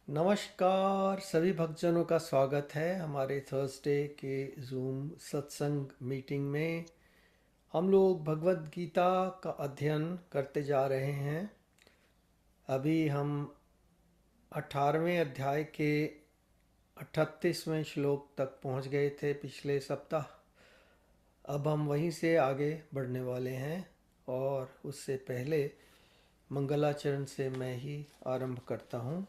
नमस्कार सभी भक्तजनों का स्वागत है हमारे थर्सडे के जूम सत्संग मीटिंग में। हम लोग भगवत गीता का अध्ययन करते जा रहे हैं। अभी हम 18वें अध्याय के 38वें श्लोक तक पहुंच गए थे पिछले सप्ताह। अब हम वहीं से आगे बढ़ने वाले हैं और उससे पहले मंगलाचरण से मैं ही आरंभ करता हूं।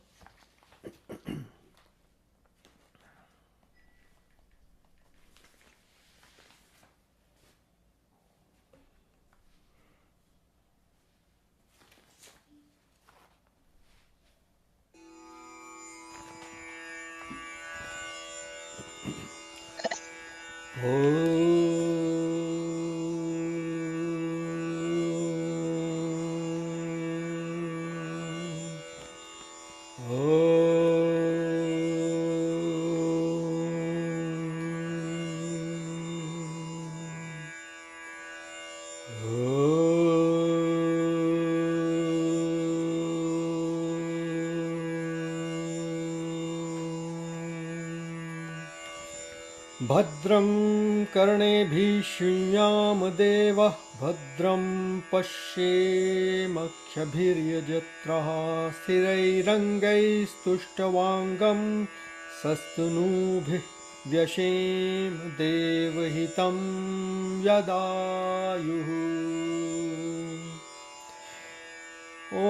ओ भद्रं कर्णेभिः शृणुयाम देवः भद्रं पश्येमक्षभिर्यजत्रः स्थिरैरङ्गैस्तुष्टवाङ्गं सस्तनूभिः व्यशेम देवहितं यदायुः। ॐ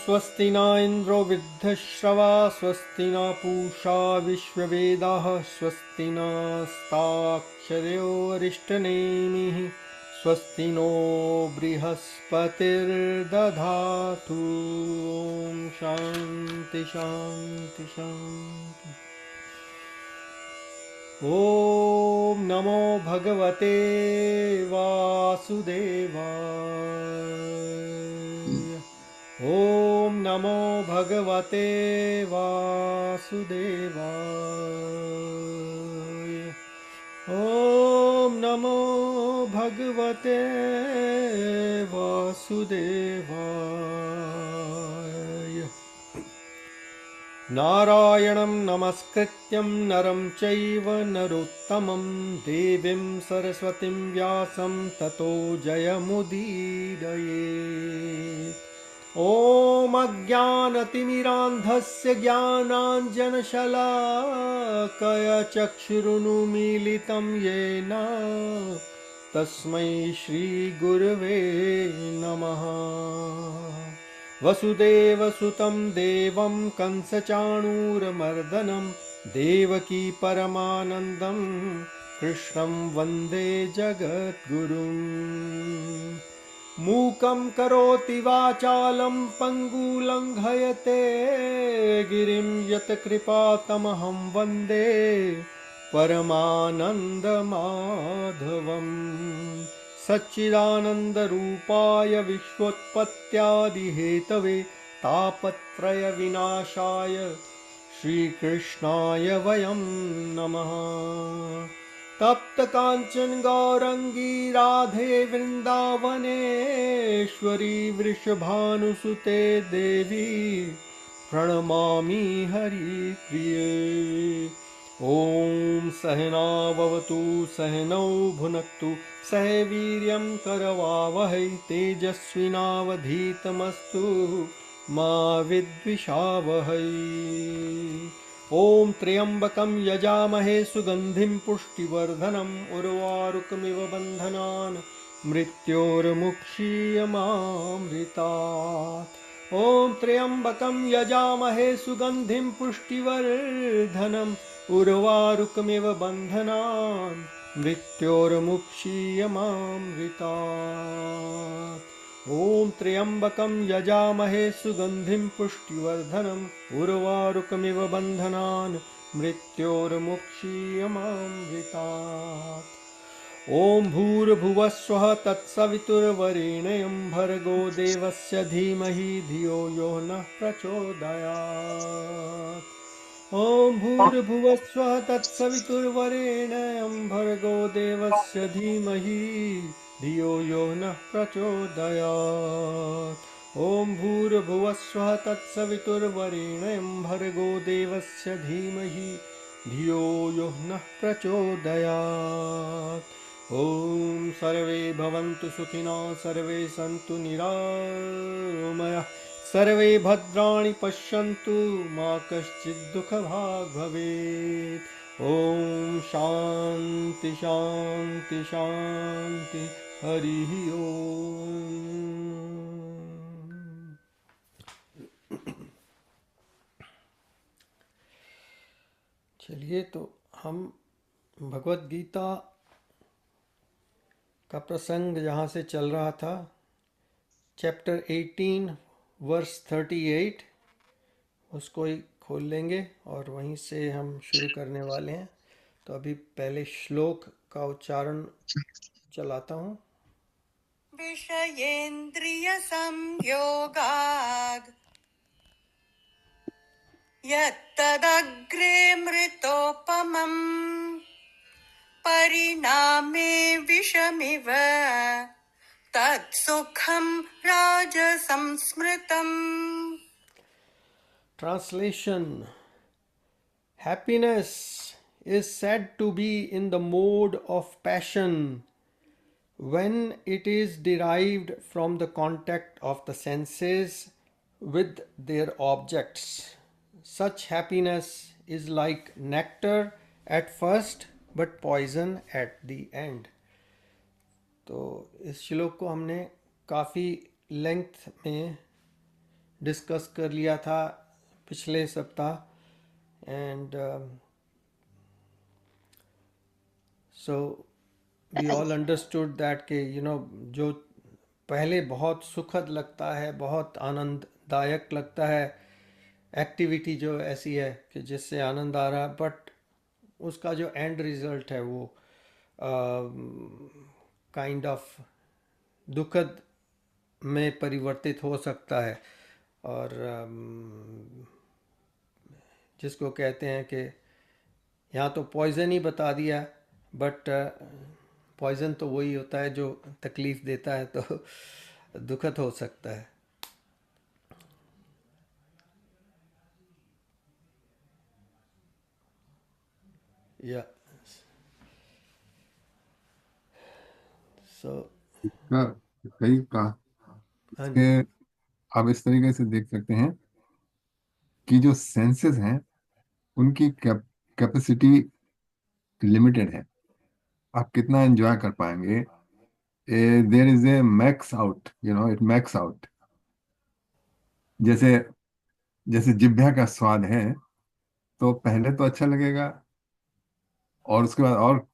स्वस्ति न इन्द्रो वृद्धश्रवा स्वस्ति न पूषा विश्ववेदाः स्वस्ति नस्ताक्षर्योऽरिष्टनेमिः स्वस्ति नो बृहस्पतिर्दधातु। ॐ शान्ति शान्ति शान्ति। ॐ नमो भगवते वासुदेवाय। ॐ नमो भगवते वासुदेवाय। ॐ नमो भगवते वासुदेवाय। नारायणं नमस्कृत्यं नरं चैव नरोत्तमं देवीं सरस्वतीं व्यासं ततो जयमुदीरयेत्। ॐ अज्ञानतिमिरान्धस्य ज्ञानाञ्जनशलाकया चक्षुरुन्मीलितं येन तस्मै श्रीगुरवे नमः। वसुदेवसुतं देवं कंसचाणूरमर्दनं देवकी परमानन्दं कृष्णं वन्दे जगद्गुरुम्। मूकं करोति वाचालं पङ्गुलङ्घयते गिरिं यत्कृपातमहं वन्दे परमानन्दमाधवम्। सच्चिदानन्दरूपाय विश्वोत्पत्त्यादिहेतवे तापत्रयविनाशाय श्रीकृष्णाय वयं नमः। तप्तकाञ्चन गौरङ्गी राधे वृन्दावनेश्वरी वृषभानुसुते देवी प्रणमामि हरिप्रिये। ॐ सहना भवतु सहनौ भुनक्तु सह वीर्यं करवावहै तेजस्विनावधीतमस्तु मा विद्विषावहै। ॐ त्र्यम्बकं यजामहे सुगन्धिं पुष्टिवर्धनम् उर्वारुकमिव बन्धनान् मृत्योर्मुक्षीयमामृतात्। ॐ त्र्यम्बकं यजामहे सुगन्धिं पुष्टिवर्धनम् उर्वारुकमिव बन्धनान् मृत्योर्मुक्षीयमामृतात्। ॐ त्र्यम्बकं यजामहे सुगन्धिं पुष्टिवर्धनम् उर्वारुकमिव बन्धनान् मृत्योर्मुक्षीयमामृतात्। ॐ भूर्भुवस्वः तत्सवितुर्वरेण्यं भर्गो देवस्य धीमहि धियो यो नः प्रचोदयात्। ॐ भूर्भुवस्वः तत्सवितुर्वरेण्यं भर्गो देवस्य धीमहि धियो यो नः प्रचोदयात्। ॐ भूर्भुवस्वः तत्सवितुर्वरेण्यं भर्गो देवस्य धीमहि धियो यो नः प्रचोदयात्। ॐ सर्वे भवन्तु सुखिनः, सर्वे सन्तु निरामयाः, सर्वे भद्राणि पश्यन्तु, मा कश्चित् दुःखभाग् भवेत्। ॐ शान्ति शान्ति शान्ति, हरिः ओम्। चलिए, तो हम भगवत गीता का प्रसंग जहाँ से चल रहा था, चैप्टर 18 वर्स 38, उसको ही खोल लेंगे और वहीं से हम शुरू करने वाले हैं। तो अभी पहले श्लोक का उच्चारण चलाता हूँ। विषयेन्द्रिय संयोगाद् यत्तदग्रे मृतोपमम् परिणामे विषमिव तत्सुखं राजसंस्मृतम्। Translation: Happiness is said to be in the mode of passion when it is derived from the contact of the senses with their objects. Such happiness is like nectar at first but poison at the end. तो इस श्लोक को हमने काफ़ी length में discuss कर लिया था पिछले सप्ताह, and so we all understood that कि जो पहले बहुत सुखद लगता है, बहुत आनंददायक लगता है, एक्टिविटी जो ऐसी है कि जिससे आनंद आ रहा है, बट उसका जो एंड रिजल्ट है वो काइंड ऑफ दुखद में परिवर्तित हो सकता है। और जिसको कहते हैं कि यहाँ तो पॉइज़न ही बता दिया, बट पॉइज़न तो वही होता है जो तकलीफ़ देता है, तो दुखद हो सकता है। या सो इसका सही कहा। हाँ इसके जी, आप इस तरीके से देख सकते हैं कि जो सेंसेस हैं उनकी कैपेसिटी लिमिटेड है। आप कितना एंजॉय कर पाएंगे। There is a max out, it max out. जैसे जैसे जिह्वा का स्वाद है, तो पहले तो अच्छा लगेगा, और उसके बाद और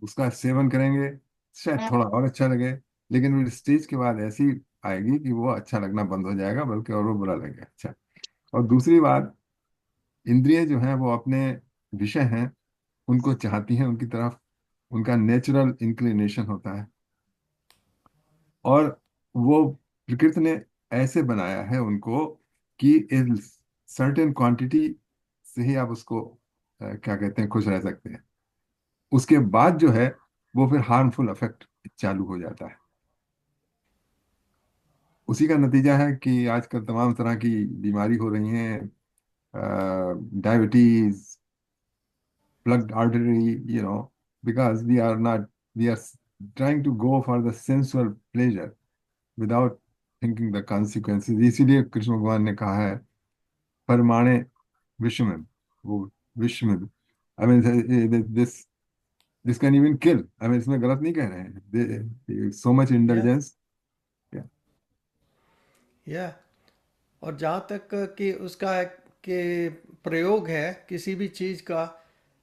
उसका सेवन करेंगे, शायद थोड़ा और अच्छा लगे, लेकिन फिर स्टेज के बाद ऐसी आएगी कि वो अच्छा लगना बंद हो जाएगा, बल्कि और वो बुरा लगेगा। अच्छा, और दूसरी बात, इंद्रिय जो हैं वो अपने विषय हैं, उनको चाहती हैं, उनकी तरफ उनका नेचुरल इंक्लिनेशन होता है, और वो प्रकृति ने ऐसे बनाया है उनको कि सर्टेन क्वांटिटी से ही आप उसको क्या कहते हैं, खुश रह सकते हैं। उसके बाद जो है वो फिर हार्मफुल इफेक्ट चालू हो जाता है। उसी का नतीजा है कि आजकल तमाम तरह की बीमारी हो रही हैं, diabetes, plugged artery, because we are trying to go for the sensual pleasure without thinking the consequences. इसीलिए कृष्ण भगवान ने कहा है परमाणे विषम, वो विषम, I mean this can even kill. I mean इसमें गलत नहीं कह रहे हैं, सो मच या इंडल्जेंस। या और जहाँ तक कि उसका के प्रयोग है किसी भी चीज़ का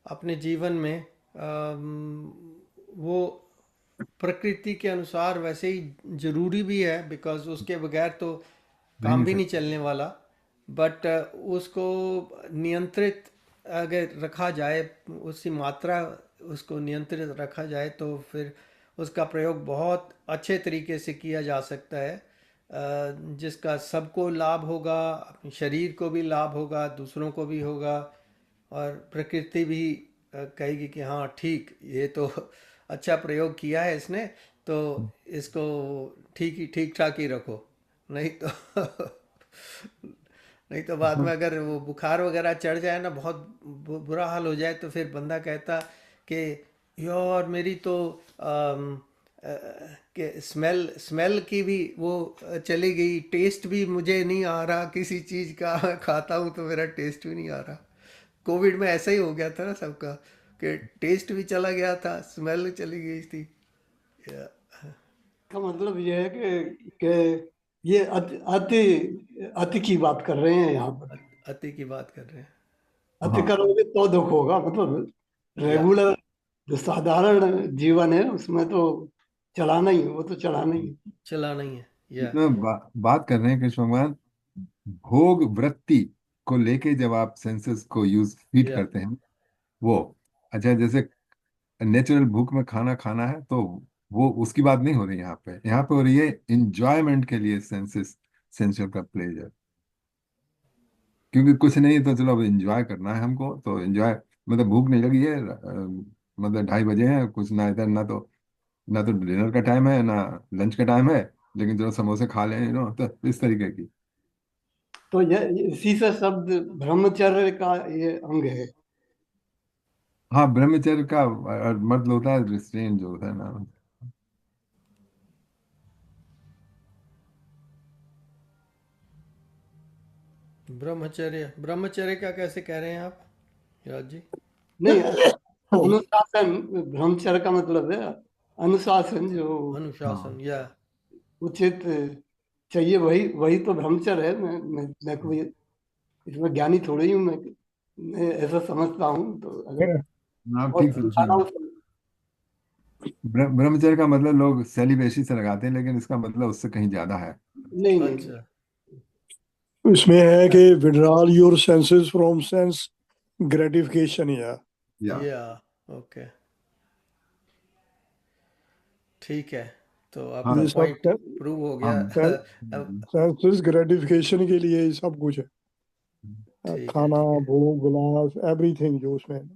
अपने जीवन में, वो प्रकृति के अनुसार वैसे ही ज़रूरी भी है, बिकॉज़ उसके बगैर तो रह काम नहीं भी नहीं सकते। चलने वाला। बट उसको नियंत्रित अगर रखा जाए, उसकी मात्रा उसको नियंत्रित रखा जाए, तो फिर उसका प्रयोग बहुत अच्छे तरीके से किया जा सकता है, जिसका सबको लाभ होगा, अपने शरीर को भी लाभ होगा, दूसरों को भी होगा, और प्रकृति भी कहेगी कि हाँ ठीक, ये तो अच्छा प्रयोग किया है इसने, तो इसको ठीक ठाक ही रखो। नहीं तो नहीं तो बाद में अगर वो बुखार वगैरह चढ़ जाए ना, बहुत बुरा हाल हो जाए, तो फिर बंदा कहता कि यार मेरी तो अम, अ, कि स्मेल स्मेल की भी वो चली गई, टेस्ट भी मुझे नहीं आ रहा किसी चीज़ का। खाता हूँ तो मेरा टेस्ट भी नहीं आ रहा। कोविड में ऐसा ही हो गया था ना सबका, कि टेस्ट भी चला गया था, स्मेल चली गई थी। या, का मतलब ये है कि ये अति अति की बात कर रहे हैं यहाँ पर। अति की बात कर रहे हैं। अति हाँ करोगे तो दुख होगा, मतलब या रेगुलर जो साधारण जीवन है उसमें तो चलाना ही है, वो तो चलाना ही है। चला नहीं है। या इसमें बात कर रहे हैं कृष्ण भगवान, भोग वृत्ति को लेके जब आप सेंसेस को यूज फीड या करते हैं, वो अच्छा, जैसे नेचुरल भूख में खाना खाना है तो वो उसकी बात नहीं हो रही यहाँ पे। यहाँ पे हो रही है इंजॉयमेंट के लिए सेंसेस, सेंसुअल का प्लेजर। क्योंकि कुछ नहीं तो चलो अब एंजॉय करना है हमको, तो एंजॉय, मतलब भूख नहीं लगी है, मतलब 2:30 बजे हैं, कुछ ना इधर, ना तो डिनर का टाइम है ना लंच का टाइम है, लेकिन चलो समोसे खा लें, तो इस तरीके की। तो ये इसी से शब्द ब्रह्मचर्य का ये अंग है। हाँ, ब्रह्मचर्य का मतलब होता है रिस्ट्रेन जो होता है ना। ब्रह्मचर्य, ब्रह्मचर्य का कैसे कह रहे हैं आप राज जी? नहीं, अनुशासन, ब्रह्मचर्य का मतलब है अनुशासन, जो अनुशासन। हाँ या उचित चाहिए, वही वही तो ब्रह्मचर्य है। मैं कोई इसमें ज्ञानी थोड़ी हूँ। मैं ऐसा समझता हूँ, तो अगर आप और ठीक समझे समझाना हैं। हो तो। ब्रह्मचर्य का मतलब लोग सेलिब्रेशन से लगाते हैं, लेकिन इसका मतलब उससे कहीं ज्यादा है। नहीं नहीं। अच्छा। इसमें है कि withdrawal your senses from sense gratification, या या या ओके, ठीक है, तो आपका हाँ ये पॉइंट सब प्रूव हो गया। हाँ अब सेंसेस ग्रेटिफिकेशन के लिए ही सब कुछ है। ठीक है, खाना, ठीक है, भूख, विलास, एवरीथिंग जो उसमें है,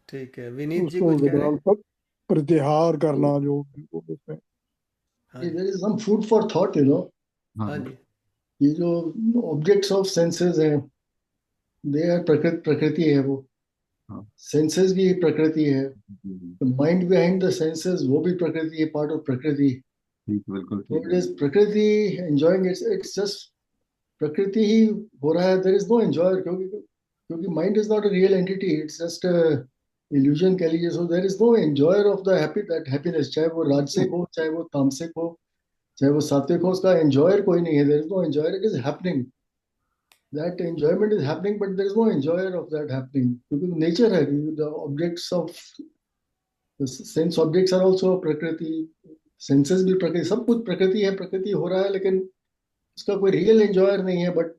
ठीक है। विनीत जी उसको कुछ कह रहे विड्रॉल हैं? पर प्रत्याहार करना जो वो उसमें। हाँ जी। there is some food for thought, you know. हाँ हाँ जी। ये जो ऑब्जेक्ट्स ऑफ सेंसेस हैं, दे आर प्रकृति है वो। हाँ सेंसेस भी प्रकृति है। ठीक, the mind behind the senses वो भी प्रकृति है, पार्ट ऑफ प्रकृति। बिल्कुल तो ठीक इट है। इज प्रकृति एंजॉयिंग, इट्स जस्ट प्रकृति ही हो रहा है। देयर इज नो एंजॉयर, क्योंकि क्योंकि mind is not a real entity, it's just illusion कह लीजिए। So there is no enjoyer of the happiness, चाहे वो राजसिक हो चाहे वो तामसिक हो चाहे वो सात्विक हो, उसका एंजॉयर कोई नहीं है। There is no enjoyer, it is happening. That enjoyment is happening, but there is no enjoyer of that happening. क्योंकि nature है, the objects of the sense objects are also प्रकृति, senses भी प्रकृति, सब कुछ प्रकृति है, प्रकृति हो रहा है, लेकिन उसका कोई रियल एंजॉयर नहीं है। बट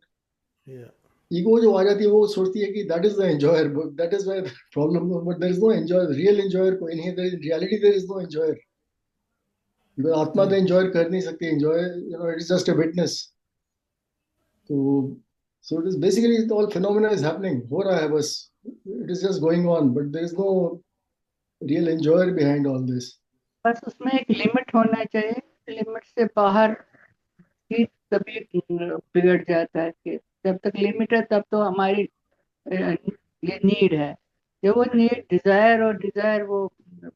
या ईगो जो आ जाती है वो सोचती है कि that is the enjoyer, that is why problem. But there is no enjoyer, real enjoyer कोई नहीं है। In reality there is no enjoyer, because आत्मा तो एंजॉय कर नहीं सकती। Enjoy, it is just a witness. तो so it is basically all phenomena is happening, हो रहा है बस, it is just going on, but there is no real enjoyer behind all this. बस उसमें एक लिमिट होना चाहिए। लिमिट से बाहर ही तभी बिगड़ जाता है। कि जब तक लिमिट है तब तो हमारी ये नीड है। जब वो नीड, डिजायर, और डिजायर वो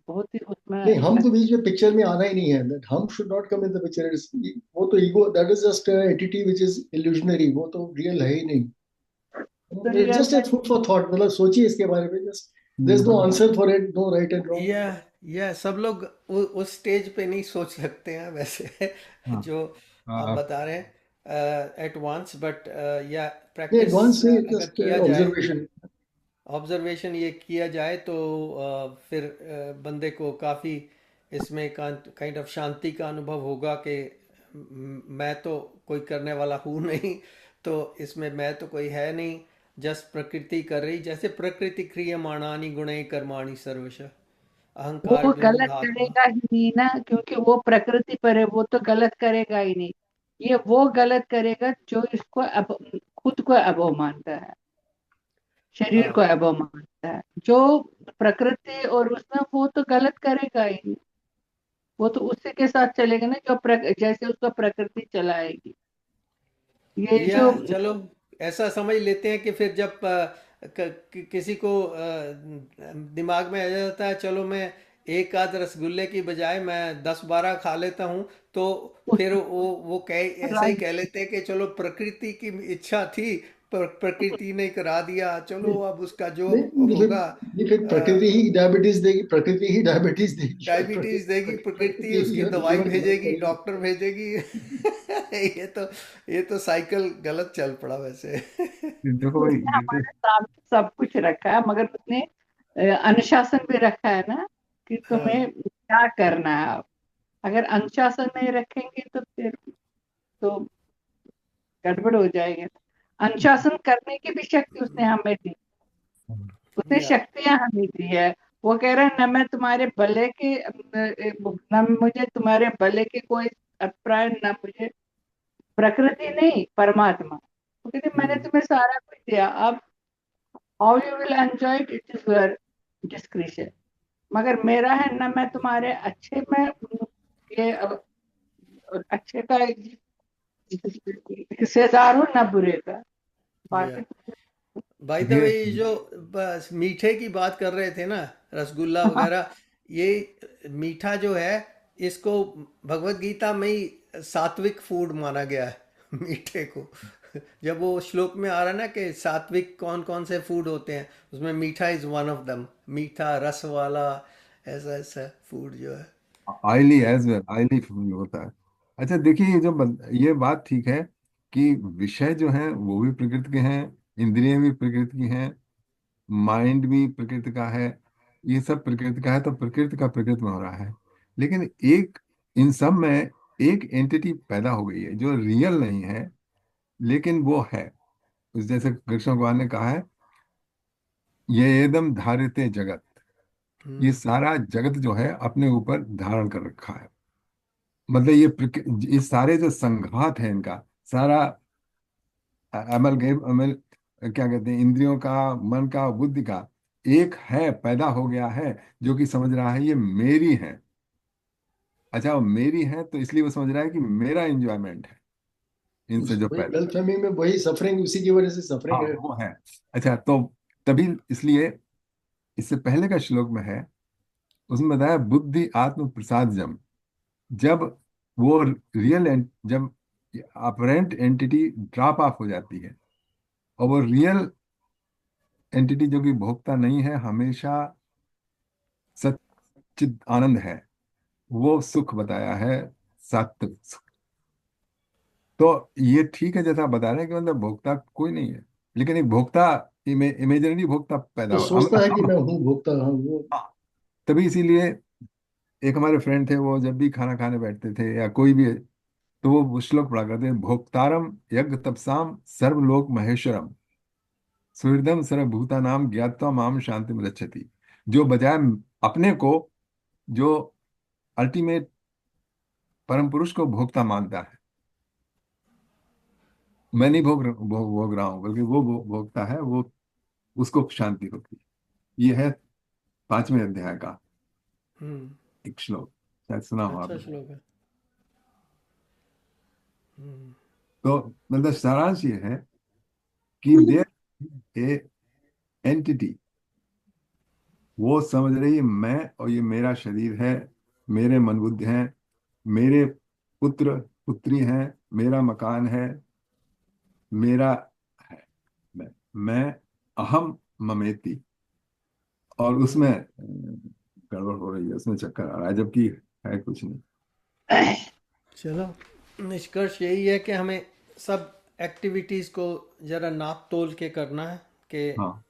बहुत ही नहीं, उसमें। हम तो बीच में पिक्चर में आना ही नहीं है, that हम should not come in the picture. वो तो ego, that is just an entity which is illusionary, वो तो रियल है ही नहीं। तो It's रियल just a है। food for thought, मतलब सोचिए इसके बारे में। just there's no answer for it, no right and wrong. या सब लोग उस स्टेज पे नहीं सोच सकते हैं वैसे हाँ जो आप हाँ बता रहे हैं एट वांस, बट या नहीं, प्रैक्टिस एडवांस से अगर just किया जाए, observation. ऑब्जर्वेशन ये किया जाए, तो फिर बंदे को काफ़ी इसमें काइंड ऑफ शांति का अनुभव होगा कि मैं तो कोई करने वाला हूँ नहीं, तो इसमें मैं तो कोई है नहीं, जस्ट प्रकृति कर रही, जैसे प्रकृति क्रियमाणानि गुणे कर्माणि सर्वश अहंकार वो गलत विमूढ़ात्मा। करेगा ही नहीं ना, क्योंकि वो प्रकृति पर है। वो तो गलत करेगा ही नहीं। ये वो गलत करेगा जो इसको अब खुद को अबोव मानता है, शरीर को हाँ अबोव मानता है। जो प्रकृति और उसमें, वो तो गलत करेगा ही नहीं। वो तो उसी के साथ चलेगा ना जो जैसे उसका प्रकृति चलाएगी। ये जो या चलो ऐसा समझ लेते हैं कि फिर जब किसी को दिमाग में आ जाता है चलो मैं एक आध रसगुल्ले की बजाय मैं 10-12 खा लेता हूँ, तो फिर वो कह ऐसा ही राइट, कह लेते हैं कि चलो प्रकृति की इच्छा थी, प्रकृति ने करा दिया, चलो अब उसका जो नहीं फिर होगा। नहीं फिर प्रकृति ही डायबिटीज देगी, प्रकृति ही डायबिटीज देगी और डायबिटीज देगी प्रकृति, प्रकृति ही उसकी दवाई लीवर डेवलप भेजेगी, करेगी। डॉक्टर भेजेगी। ये तो साइकिल गलत चल पड़ा वैसे। देखो तो भाई उसने जैसे हमारे सामने सब कुछ रखा है, मगर उसने अनुशासन भी रखा है ना कि हाँ। तुम्हें क्या करना है। अब अगर अनुशासन नहीं रखेंगे तो फिर तो गड़बड़ हो जाएगी। अनुशासन करने की भी शक्ति उसने हमें दी, उसने या शक्तियां हमें दी है। वो कह रहा है न मैं तुम्हारे भले के न मुझे तुम्हारे भले के कोई अभिप्राय, न मुझे प्रकृति नहीं परमात्मा। वो कहते मैंने हम्म। तुम्हें सारा कुछ दिया, अब how you will enjoy it is your discretion. मगर मेरा है ना, मैं तुम्हारे अच्छे में ये अच्छे का हिस्सेदार हूँ ना बुरे का। या बाकी बाय द ये वे, जो बस मीठे की बात कर रहे थे ना, रसगुल्ला हाँ, वगैरह, ये मीठा जो है, इसको भगवत गीता में ही सात्विक फूड माना गया है। मीठे को जब वो श्लोक में आ रहा है ना कि सात्विक कौन कौन से फूड होते हैं, उसमें मीठा इज वन ऑफ दम। मीठा रस वाला ऐसा ऐसा फूड जो है। Oily as well, oily food होता है। अच्छा देखिए, ये बात ठीक है कि विषय जो हैं वो भी प्रकृति के हैं, इंद्रियां भी प्रकृति की हैं, माइंड भी प्रकृति का है, ये सब प्रकृति का है, तो प्रकृति का प्रकृति में हो रहा है। लेकिन एक इन सब में एक एंटिटी पैदा हो गई है जो रियल नहीं है, लेकिन वो है। जैसे कृष्ण भगवान ने कहा है, ये एकदम धारिते जगत, ये हम्म। सारा जगत जो है अपने ऊपर धारण कर रखा है। मतलब ये सारे जो संघात है इनका सारा, अमल क्या कहते हैं, इंद्रियों का, मन का, बुद्धि का, एक है, पैदा हो गया है, जो कि समझ रहा है ये मेरी है। अच्छा, वो मेरी है तो इसलिए वो समझ रहा है कि मेरा एंजॉयमेंट है इनसे जो वही पैदा है। गलतफहमी में वही सफरिंग, उसी की वजह से हाँ सफरिंग है। वो है। अच्छा तो तभी इसलिए इससे पहले का श्लोक में है, उसमें बताया बुद्धि आत्म प्रसादजम। जब वो जब अपरेंट एंटिटी ड्रॉप ऑफ हो जाती है और वो रियल एंटिटी जो कि भोक्ता नहीं है, हमेशा सच्चिद आनंद है, वो सुख बताया है, सात्विक सुख। तो ये ठीक है जैसा बता रहे हैं कि मतलब भोक्ता कोई नहीं है, लेकिन एक भोक्ता, इमेजिनरी भोक्ता पैदा तो हो सोचता है कि मैं हूँ भोक्ता, हाँ वो। हाँ, तभी इसीलिए एक हमारे फ्रेंड थे, वो जब भी खाना खाने बैठते थे या कोई भी, तो वो श्लोक पढ़ा करते हैं, भोक्तारम यज्ञ तपसाम सर्वलोक महेश्वरम सुहृदम सर्वभूता नाम ज्ञात्वा माम शांति रक्षति। जो बजाय अपने को, जो अल्टीमेट परम पुरुष को भोक्ता मानता है, मैं नहीं भोग रहा हूं, बल्कि वो भोगता है, वो उसको शांति होती है। ये है 5वें अध्याय का हम्म। एक श्लोक, शायद सुना हो अच्छा आपने। श्लोक है। हम्म। तो मतलब सारांश ये है कि देयर ए एंटिटी, वो समझ रही है मैं, और ये मेरा शरीर है, मेरे मन बुद्धि हैं, मेरे पुत्र पुत्री हैं, मेरा मकान है, मेरा है, मैं अहम ममेति। और उसमें गड़बड़ हो रही है, उसमें चक्कर आ रहा है, जबकि है कुछ नहीं। चलो, निष्कर्ष यही है कि हमें सब एक्टिविटीज़ को ज़रा नाप तोल के करना है कि हाँ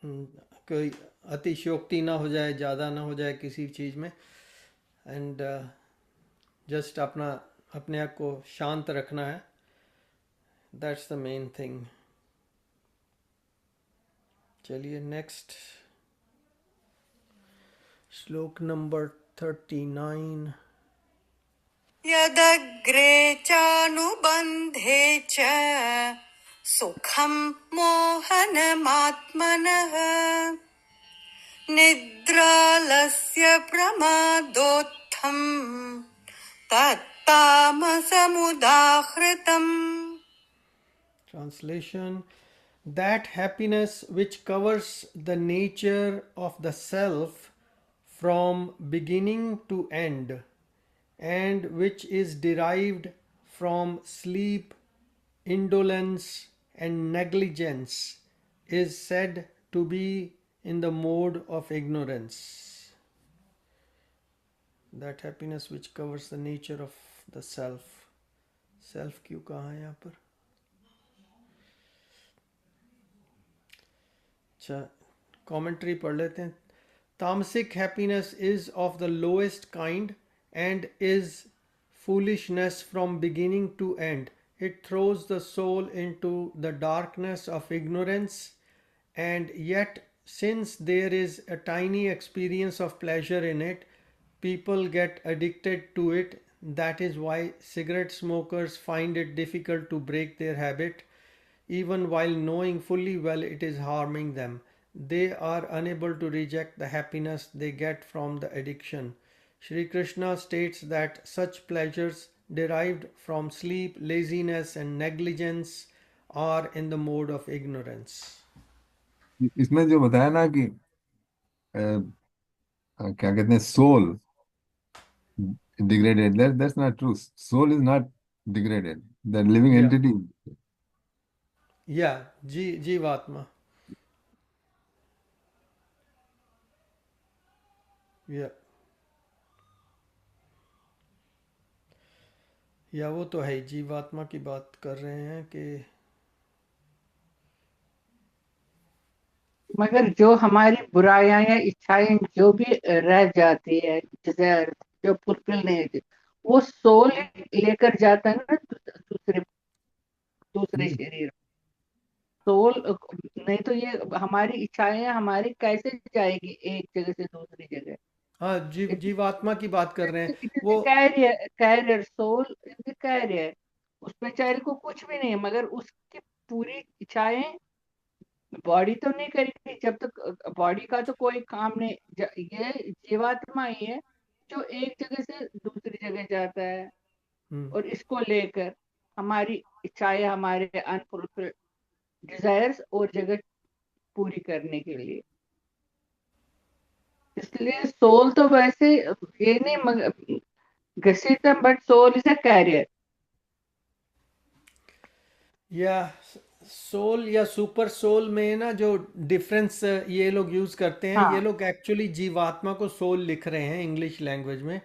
हम्म, कोई अतिशयोक्ति ना हो जाए, ज़्यादा ना हो जाए किसी चीज़ में। एंड जस्ट अपने आप को शांत रखना है, दैट्स द मेन थिंग। चलिए नेक्स्ट श्लोक नंबर 39। यदग्रे चानुबन्धे च सुखं मोहनमात्मनः निद्रालस्य प्रमादोत्थं सुखम् तत्तामसमुदाहृतम्. Translation: that happiness which covers the nature of the self from beginning to end, and which is derived from sleep, indolence, and negligence, is said to be in the mode of ignorance. That happiness which covers the nature of the self. Self क्यों कहाँ है यहाँ पर? अच्छा, commentary पढ़ लेते हैं. Tamasic happiness is of the lowest kind and is foolishness from beginning to end. It throws the soul into the darkness of ignorance, and yet, since there is a tiny experience of pleasure in it, people get addicted to it. That is why cigarette smokers find it difficult to break their habit, even while knowing fully well it is harming them. They are unable to reject the happiness they get from the addiction. Shri Krishna states that such pleasures derived from sleep, laziness, and negligence are in the mode of ignorance. इसमें जो बताया ना कि क्या कहते हैं, soul degraded, that's not true. Soul is not degraded, the living Yeah, entity. yeah, जीवात्मा. Yeah, या वो तो है ही, जीवात्मा की बात कर रहे हैं कि मगर जो हमारी बुराइयां या इच्छाएं जो भी रह जाती है, डिजायर जो फुलफिल नहीं होती, वो सोल लेकर जाता है ना दूसरे दूसरे शरीर. सोल नहीं तो ये हमारी इच्छाएं हमारी कैसे जाएगी एक जगह से दूसरी जगह. हाँ, जीवात्मा की बात कर रहे हैं इट इज वो. Carrier soul is the carrier. उस बेचारे को कुछ भी नहीं, मगर उसकी पूरी इच्छाएं बॉडी तो नहीं करेगी. जब तक बॉडी का तो कोई काम नहीं. ये जीवात्मा ही है जो एक जगह से दूसरी जगह जाता है, और इसको लेकर हमारी इच्छाएं, हमारे अनफुलफिल्ड डिजायर्स और जगह पूरी करने के लिए. इसलिए सोल तो वैसे ये नहीं घसीटम, but soul is a carrier. या सोल या सुपर सोल में ना जो डिफरेंस ये लोग यूज करते हैं, हाँ. ये लोग एक्चुअली जीवात्मा को सोल लिख रहे हैं इंग्लिश लैंग्वेज में,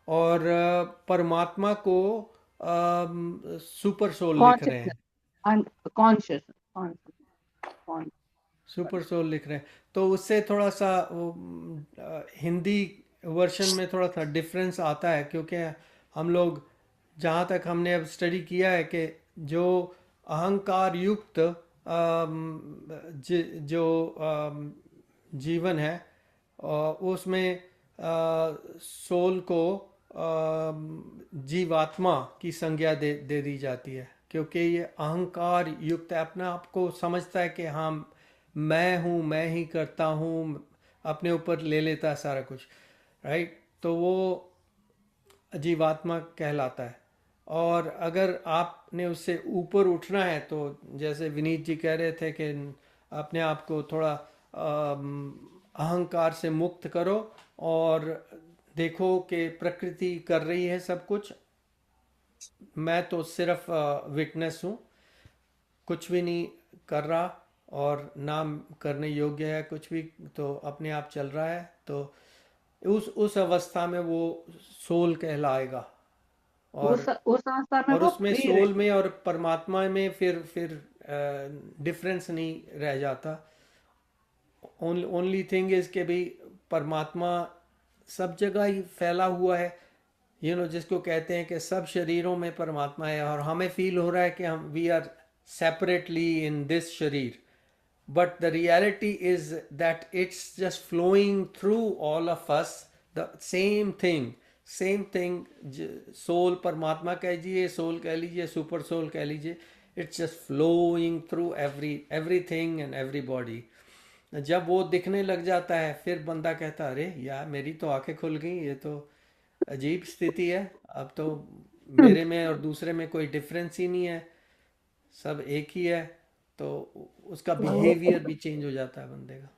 और परमात्मा को सुपर सोल लिख रहे हैं. कॉन्शियस सुपर सोल लिख रहे हैं. तो उससे थोड़ा सा हिंदी वर्शन में थोड़ा सा डिफरेंस आता है, क्योंकि हम लोग जहाँ तक हमने अब स्टडी किया है कि जो अहंकार युक्त जो जीवन है, उसमें सोल को जीवात्मा की संज्ञा दे दी जाती है, क्योंकि ये अहंकार युक्त है, अपना आपको समझता है कि हाँ मैं हूँ, मैं ही करता हूँ, अपने ऊपर ले लेता है सारा कुछ, राइट. तो वो जीवात्मा कहलाता है. और अगर आपने उससे ऊपर उठना है, तो जैसे विनीत जी कह रहे थे कि अपने आप को थोड़ा अहंकार से मुक्त करो और देखो कि प्रकृति कर रही है सब कुछ, मैं तो सिर्फ विटनेस हूँ, कुछ भी नहीं कर रहा और ना करने योग्य है कुछ भी, तो अपने आप चल रहा है. तो उस अवस्था में वो सोल कहलाएगा. और उस अवस्था में और वो उसमें फ्री सोल में और परमात्मा में फिर डिफरेंस नहीं रह जाता. ओनली थिंग इज के भाई परमात्मा सब जगह ही फैला हुआ है, जिसको कहते हैं कि सब शरीरों में परमात्मा है, और हमें फील हो रहा है कि हम we are separately in this शरीर, but the reality is that it's just flowing through all of us, the same thing. Soul परमात्मा कह लीजिए, सोल कह लीजिए, सुपर सोल कह लीजिए, it's just flowing through everything and everybody. जब वो दिखने लग जाता है, फिर बंदा कहता है अरे यार मेरी तो आंखें खुल गई, ये तो अजीब स्थिति है। अब तो मेरे में और दूसरे में कोई डिफरेंस ही नहीं है, सब एक ही है। तो उसका बिहेवियर भी चेंज हो जाता है बंदे का।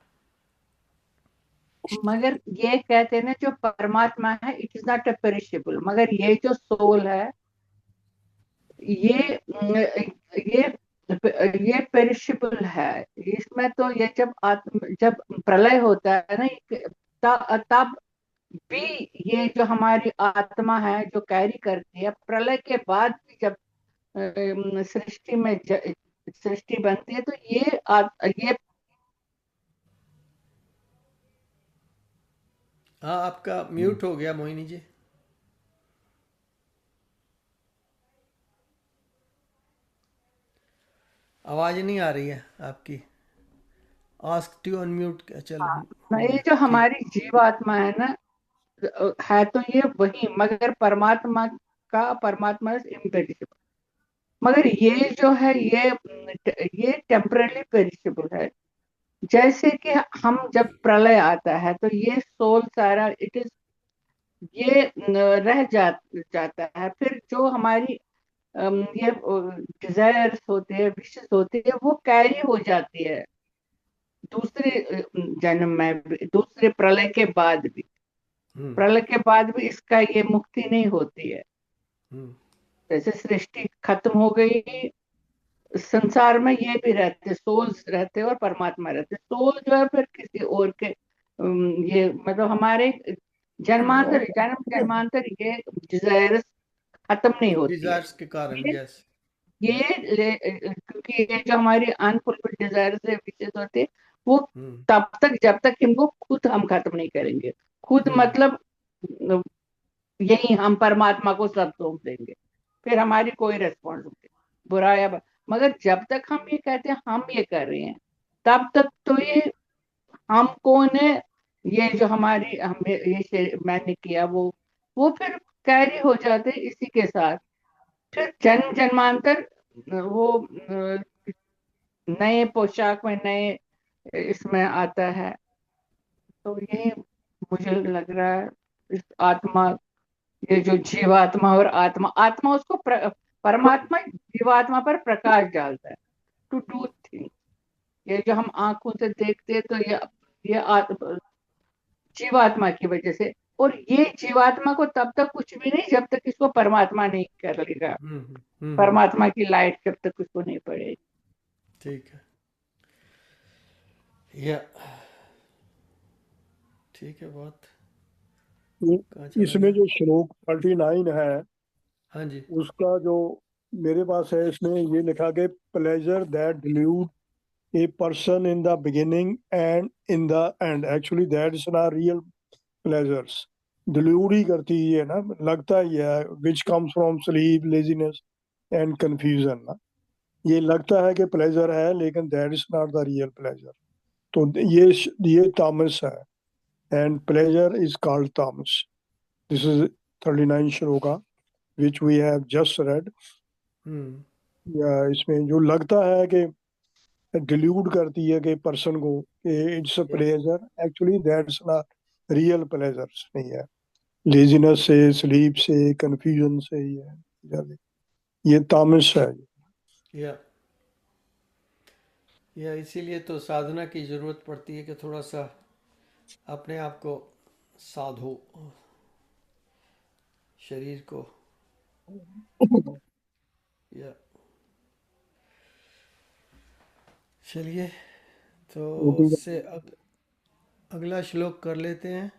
मगर ये कहते हैं ना, जो परमात्मा है it is not a perishable, मगर ये जो सोल है ये ये ये पेरिशेबल है। इसमें तो ये जब प्रलय होता है ना, तब भी ये जो हमारी आत्मा है जो कैरी करती है, प्रलय के बाद भी जब सृष्टि में सृष्टि बनती है, तो ये हाँ, आपका म्यूट हो गया मोहिनी जी। आवाज नहीं आ रही है आपकी। Ask to unmute. चलो, ये जो ठीक। हमारी जीवात्मा है ना, है तो ये वही, मगर परमात्मा इज इम्पेरिशेबल। मगर ये जो है ये टेम्परली पेरिशेबल है। जैसे कि हम जब प्रलय आता है तो ये सोल सारा इट इज ये जाता है। फिर जो हमारी ये डिजायर्स होते हैं, विशेष होते हैं, वो कैरी हो जाती है दूसरे जन्म में भी, दूसरे प्रलय के बाद भी। हम्म। प्रलय के बाद भी इसका ये मुक्ति नहीं होती है। हम्म। जैसे सृष्टि खत्म हो गई, संसार में ये भी रहते, सोल्स रहते और परमात्मा रहते। सोल जो है फिर किसी और के ये मतलब हमारे जन्मांतर ये डिजायर्स खत्म नहीं होती है। डिजायर्स के कारण, ये यस। क्योंकि ये जो हमारी अनफुलफिल्ड डिजायर्स है, विशेष होते हैं, वो हम्म। तब तक जब तक इनको खुद हम खत्म नहीं करेंगे। खुद हम्म। मतलब यही हम परमात्मा को सब सौंप देंगे, फिर हमारी कोई रिस्पॉन्सिबिलिटी, बुरा मगर जब तक हम ये कहते हैं हम ये कर रहे हैं, तब तक तो ये हम कौन है, ये जो हमारी हमें मैंने किया वो फिर कैरी हो जाते हैं इसी के साथ। फिर जन्म जन्मांतर वो नए पोशाक में नए इसमें आता है। तो यही मुझे लग रहा है, इस आत्मा, ये जो जीवात्मा और आत्मा, आत्मा उसको परमात्मा जीवात्मा पर प्रकाश डालता है टू डू थिंग। ये जो हम आंखों से देखते हैं, तो ये जीवात्मा की वजह से। और ये जीवात्मा को तब तक कुछ भी नहीं जब तक इसको परमात्मा नहीं कर लेगा, हम्म। हम्म। परमात्मा की लाइट जब तक उसको नहीं पड़ेगी। ठीक है। या ठीक है। बहुत कहाँ चला इसमें गया? जो श्लोक 39 है, हाँ जी। उसका जो मेरे पास है, इसमें ये लिखा कि pleasure that dilute a person in the beginning and in the end, actually that is not real pleasures. delude ही करती है ना, लगता ही है, which comes from sleep, laziness and confusion ना। ये लगता है कि प्लेजर है, लेकिन that is not the real pleasure। तो ये तामस है, and pleasure is called tamas। this is 39 shloka which we have just read। हम्म। या इसमें जो लगता है कि डिल्यूड करती है कि पर्सन को इट्स अ या pleasure, actually that's not real pleasure नहीं है। लेजीनेस से, स्लीप से, कंफ्यूजन से ही है, ये तामस है। या या इसीलिए तो साधना की जरूरत पड़ती है कि थोड़ा सा अपने आप को साधो, शरीर को। या चलिए, तो उससे अगला श्लोक कर लेते हैं।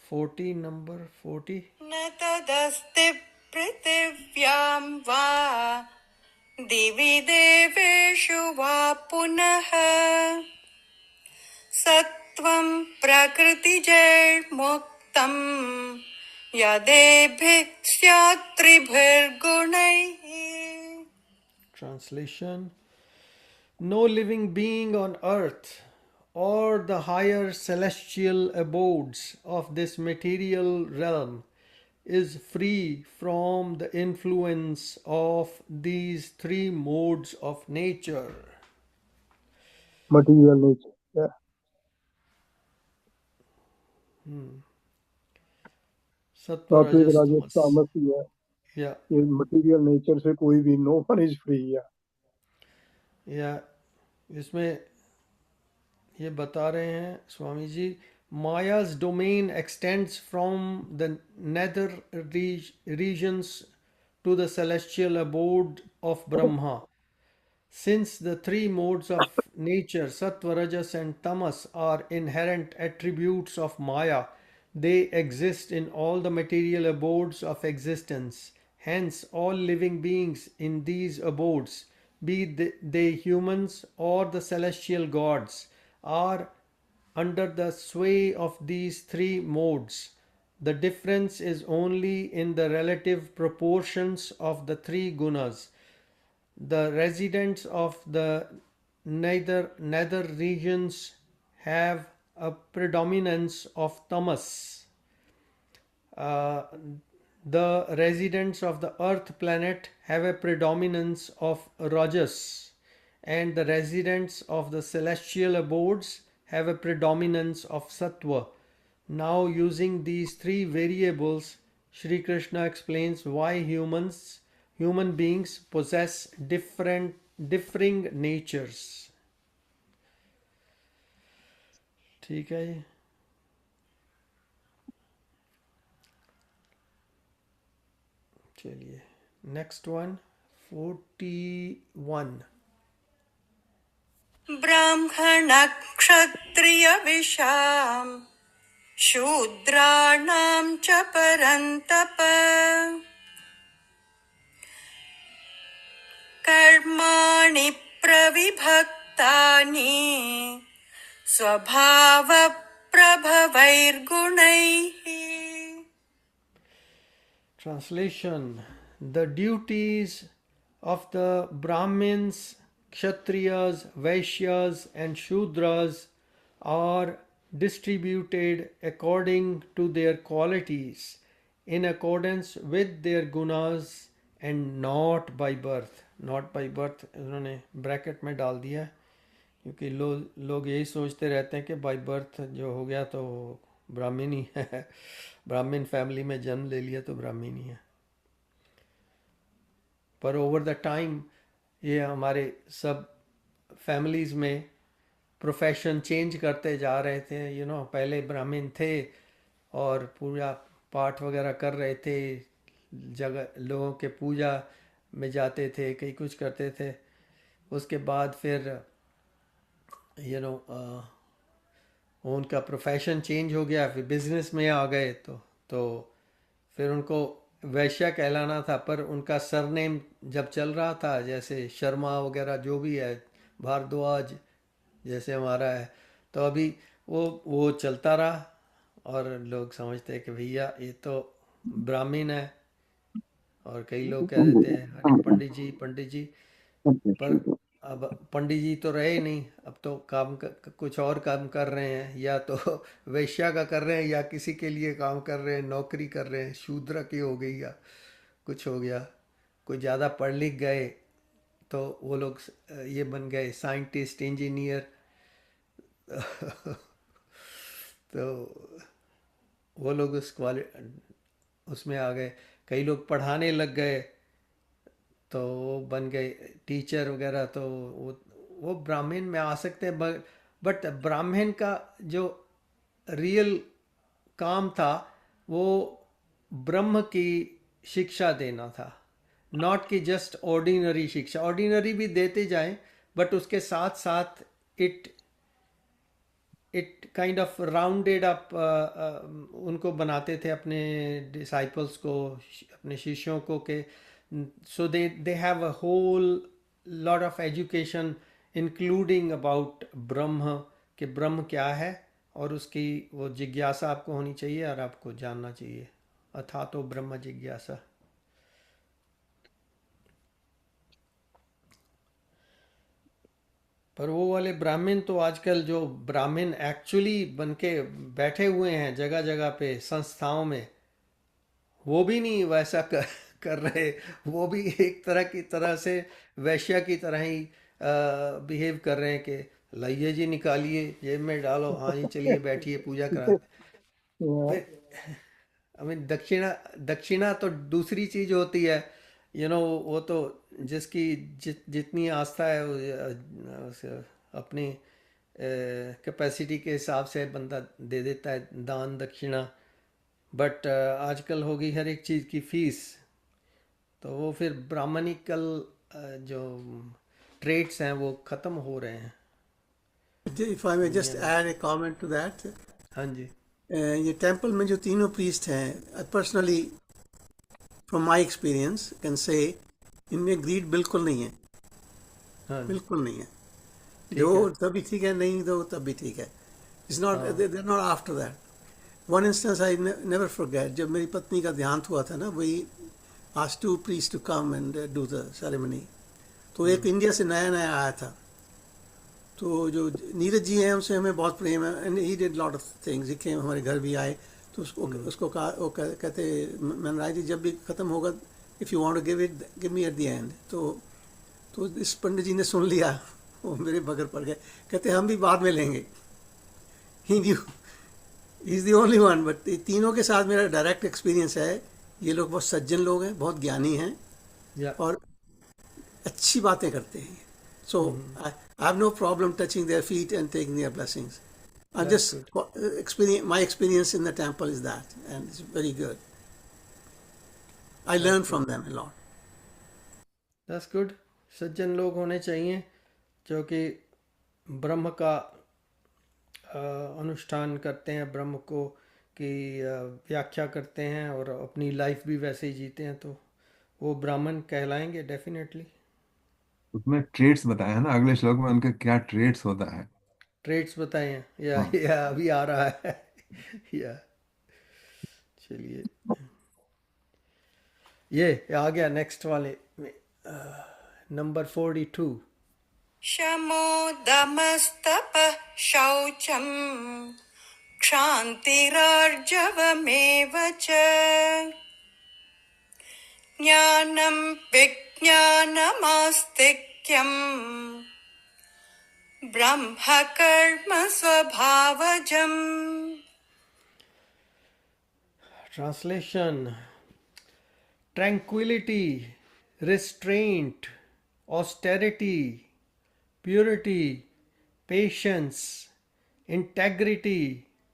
40, नंबर 40। न तदस्ति पृथिव्यां वा दिवि देवेषु वा पुनः सत्त्वं प्रकृतिजैर्मुक्तं यदेभिः स्यात् त्रिभिर्गुणैः। Translation: No living being on earth or the higher celestial abodes of this material realm is free from the influence of these three modes of nature. Material nature. सत्व सात्विक रजस राजस तमस तामस ही है। या ये मटेरियल नेचर से कोई भी, नो वन इज फ्री है। या इसमें ये बता रहे हैं Swami ji, माया's domain extends from the nether regions to the celestial abode of Brahma. Since the three modes of nature, sattva, rajas, and tamas, are inherent attributes of Maya, they exist in all the material abodes of existence. Hence, all living beings in these abodes, be they humans or the celestial gods, are under the sway of these three modes. The difference is only in the relative proportions of the three gunas. The residents of the nether regions have a predominance of tamas. Uh, the residents of the earth planet have a predominance of rajas, and the residents of the celestial abodes have a predominance of sattva. Now, using these three variables, Sri Krishna explains why human beings possess differing natures. ठीक है जी। चलिए next one 41। ब्राह्मणक्षत्रियविशाम् शूद्राणां च परन्तप कर्माणि प्रविभक्तानि स्वभावप्रभवैर्गुणैः। Translation: The duties of the Brahmins, Kshatriyas, Vaishyas, and Shudras are distributed according to their qualities, in accordance with their gunas, and not by birth. Not by birth उन्होंने bracket में डाल दिया है, क्योंकि लोग यही सोचते रहते हैं कि बाय बर्थ जो हो गया तो ब्राह्मण ही है, ब्राह्मण फैमिली में जन्म ले लिया तो ब्राह्मण ही है। पर ओवर द टाइम ये हमारे सब फैमिलीज में प्रोफेशन चेंज करते जा रहे थे। पहले ब्राह्मण थे और पूजा पाठ वगैरह कर रहे थे, जगह लोगों के पूजा में जाते थे, कई कुछ करते थे। उसके बाद फिर उनका प्रोफेशन चेंज हो गया, फिर बिजनेस में आ गए तो फिर उनको वैश्य कहलाना था। पर उनका सरनेम जब चल रहा था, जैसे शर्मा वगैरह जो भी है, भारद्वाज जैसे हमारा है, तो अभी वो चलता रहा और लोग समझते हैं कि भैया ये तो ब्राह्मण है। और कई लोग कह देते हैं अरे पंडित जी। पर अब पंडित जी तो रहे नहीं, अब तो कुछ और काम कर रहे हैं, या तो वैश्या का कर रहे हैं या किसी के लिए काम कर रहे हैं, नौकरी कर रहे हैं, शूद्र की हो गई या कुछ हो गया। कोई ज़्यादा पढ़ लिख गए तो वो लोग ये बन गए साइंटिस्ट, इंजीनियर। तो वो लोग उसमें आ गए। कई लोग पढ़ाने लग गए तो वो बन गए टीचर वगैरह। तो वो ब्राह्मण में आ सकते हैं, बट ब्राह्मण का जो रियल काम था वो ब्रह्म की शिक्षा देना था, नॉट कि जस्ट ऑर्डिनरी शिक्षा। ऑर्डिनरी भी देते जाएं, बट उसके साथ साथ it kind of rounded up उनको बनाते थे, अपने डिसाइपल्स को, अपने शिष्यों को, के so they have a whole lot of education including about ब्रह्म, कि ब्रह्म क्या है, और उसकी वो जिज्ञासा आपको होनी चाहिए और आपको जानना चाहिए। अथा तो ब्रह्म जिज्ञासा। पर वो वाले ब्राह्मण तो आजकल जो ब्राह्मण एक्चुअली बन के बैठे हुए हैं जगह जगह पे संस्थाओं में, वो भी नहीं वैसा कर रहे। वो भी एक तरह से वैश्या की तरह ही बिहेव कर रहे हैं कि लाइए जी, निकालिए, जेब में डालो, हाँ जी चलिए बैठिए पूजा कराते। फिर आई मीन दक्षिणा, दक्षिणा तो दूसरी चीज होती है, वो तो जिसकी जितनी आस्था है अपनी कैपेसिटी के हिसाब से बंदा दे देता है दान दक्षिणा। बट आजकल हो गई हर एक चीज़ की फीस, तो वो फिर ब्राह्मणिकल जो ट्रेड्स हैं वो ख़त्म हो रहे हैं If I may just दुनिया में। add a comment to that, हाँ जी। ये टेम्पल में जो तीनों प्रीस्ट हैं, personally from my experience can say इनमें ग्रीड बिल्कुल नहीं है, हाँ जी, बिल्कुल नहीं है। ठीक दो है। तब भी ठीक है, नहीं दो तब भी ठीक है। इट्स नॉट, हाँ they not after that. One instance I never forget, जब मेरी पत्नी का देहांत हुआ था ना, वही asked to priest to come and do the ceremony. तो एक इंडिया से नया नया आया था, तो जो नीरज जी हैं उनसे हमें बहुत प्रेम है, and he did lot of things, he came, हमारे घर भी आए। तो उसको कहा, वो कहते मैंने राय जी जब भी ख़त्म होगा, if you want to give it, give me at the end. तो इस पंडित जी ने सुन लिया, वो मेरे बगल पड़ गए, कहते हम भी बाद में लेंगे। He knew, he is the only one. But तीनों के साथ मेरा डायरेक्ट एक्सपीरियंस है, ये लोग बहुत सज्जन लोग हैं, बहुत ज्ञानी हैं या और अच्छी बातें करते हैं। So I have no problem touching their feet and taking their blessings. I that's just good. experience, my experience in the temple is that, and it's very good. I learn that's from good. them a lot. That's good. सज्जन लोग होने चाहिए जो कि ब्रह्म का अनुष्ठान करते हैं, ब्रह्म को की व्याख्या करते हैं और अपनी लाइफ भी वैसे ही जीते हैं, तो वो ब्राह्मण कहलाएंगे डेफिनेटली। उसमें ट्रेड्स बताया है ना अगले श्लोक में, उनके क्या ट्रेड्स होता है। ट्रेड्स बताए हैं हाँ। या अभी आ रहा है या चलिए, ये आ गया नेक्स्ट वाले में, नंबर 42। शमोदमस्तपः शौचम् क्षान्तिरार्जवमेव च ज्ञानं विज्ञानमास्तिक्यम् ब्रह्मकर्म स्वभावजम्। Translation: tranquility, restraint, austerity, purity, patience, integrity,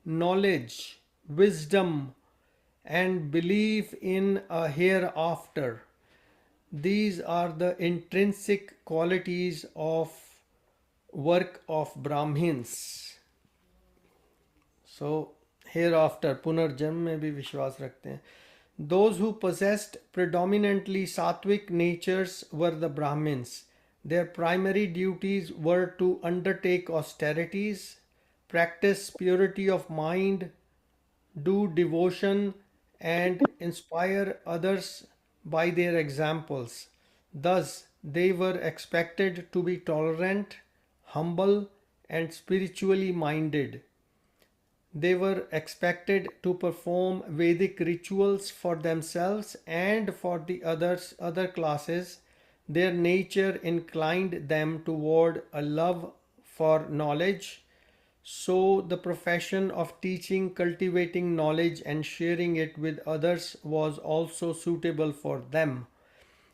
knowledge, wisdom, and belief in a hereafter. These are the intrinsic qualities of work of Brahmins. So, hereafter, पुनर्जन्म में भी विश्वास रखते हैं। Those who possessed predominantly sattvic natures were the Brahmins. Their primary duties were to undertake austerities, practice purity of mind, do devotion, and inspire others by their examples. Thus, they were expected to be tolerant, humble, and spiritually minded. They were expected to perform Vedic rituals for themselves and for the other classes. Their nature inclined them toward a love for knowledge, so the profession of teaching, cultivating knowledge, and sharing it with others was also suitable for them.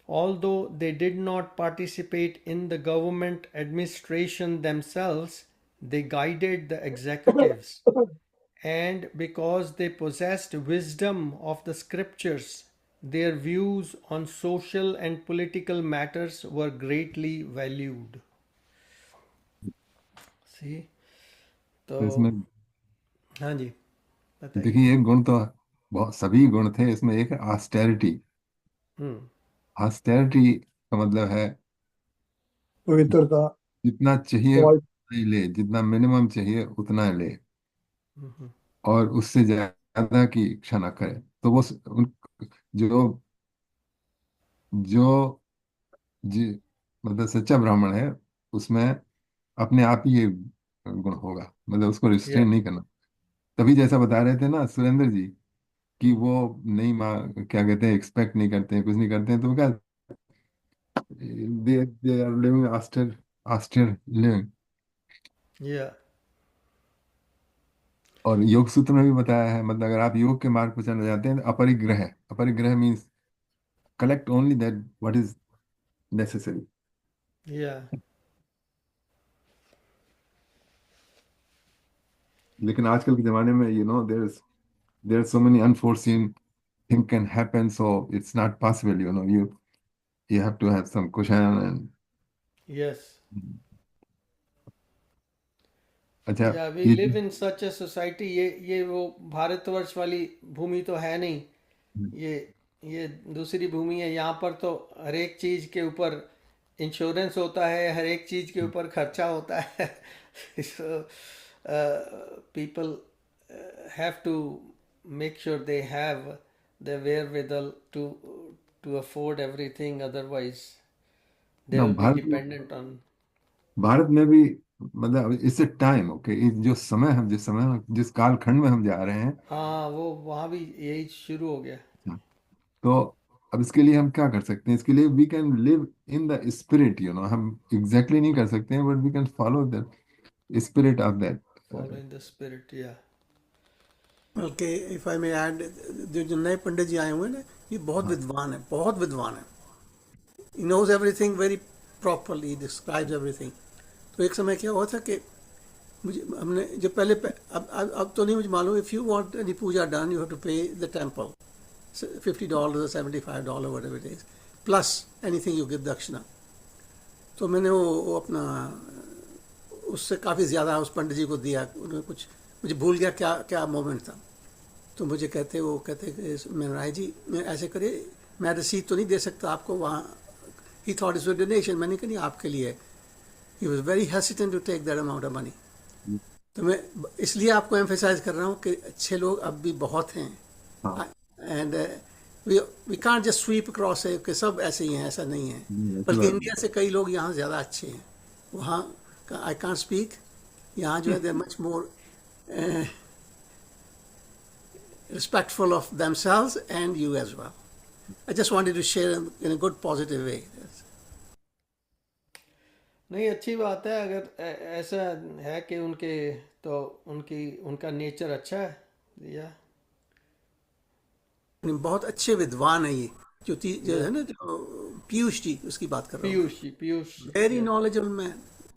Although they did not participate in the government administration themselves, they guided the executives, and because they possessed wisdom of the scriptures, their views on social and political matters were greatly valued. See, तो इसमें तो हाँ जी, बताइए। देखिए एक गुण तो बहुत सभी गुण थे, इसमें एक है ऑस्टेरिटी। हम्म। ऑस्टेरिटी का मतलब है पवित्रता। जितना चाहिए क्वाल- उतना ही ले, जितना मिनिमम चाहिए उतना ले, हम्म। और उससे ज्यादा की इच्छा ना करे। तो वो जो जो जी मतलब सच्चा ब्राह्मण है, उसमें अपने आप ही ये गुण होगा, मतलब उसको या रिस्ट्रेन नहीं करना। तभी जैसा बता रहे थे ना सुरेंद्र जी, कि वो नहीं क्या कहते हैं, एक्सपेक्ट नहीं करते हैं, कुछ नहीं करते हैं, तो क्या they are living austere austere living. या और योग सूत्र में भी बताया है, मतलब अगर आप योग के मार्ग पर चलना चाहते हैं तो अपरिग्रह, अपरिग्रह means collect only that what is necessary. Yeah. लेकिन आजकल के जमाने में there so many unforeseen thing can happen, so it's not possible, you have to have some cushion and Yes. अच्छा Yeah, we ये live in such a society. ये वो भारतवर्ष वाली भूमि तो है नहीं, ये दूसरी भूमि है। यहाँ पर तो हर एक चीज के ऊपर इंश्योरेंस होता है, हर एक चीज के ऊपर खर्चा होता है। So people have to make sure they have the wherewithal to afford everything. Otherwise, they ना will be dependent on. Bharat में भी, मतलब इट्स टाइम, ओके, जो समय हम जिस कालखंड में हम जा रहे हैं, हाँ, वो वहाँ भी यही शुरू हो गया। तो अब इसके लिए हम क्या कर सकते हैं? इसके लिए we can live in the spirit, हम एग्जैक्टली नहीं कर सकते हैं, but we can follow the spirit of that. Follow in the spirit, yeah. Okay, if I may add, जो नए पंडित जी आए हुए हैं ना, ये बहुत विद्वान है, बहुत विद्वान है। He knows everything very properly, describes everything. तो एक समय क्या हुआ था कि हमने जब पहले अब तो नहीं मुझे मालूम, if you want any puja done you have to pay the temple $50 or $75 whatever it is, plus anything you give dakshina. तो मैंने वो अपना उससे काफ़ी ज़्यादा उस पंडित जी को दिया। उन्होंने कुछ, मुझे भूल गया क्या मोमेंट था। तो मुझे कहते कि मैं राय जी, मैं ऐसे करिए, मैं रसीद तो नहीं दे सकता आपको वहाँ। He thought is donation. मैंने कहा नहीं, आपके लिए। He was very hesitant to take that amount of money. तो मैं इसलिए आपको एम्फेसाइज कर रहा हूँ कि अच्छे लोग अब भी बहुत हैं, and we can't just sweep across है कि सब ऐसे ही हैं, ऐसा नहीं है। बल्कि इंडिया से कई लोग यहाँ ज़्यादा अच्छे हैं। वहाँ आई कांट स्पीक, यहाँ जो है they are much more respectful of themselves and you as well. I just wanted to share in a good positive way. नहीं, अच्छी बात है अगर ऐसा है कि उनका नेचर अच्छा है। या बहुत अच्छे विद्वान है ये जो है ना, जो पीयूष जी, उसकी बात कर रहा हूँ। Piyush very knowledgeable man,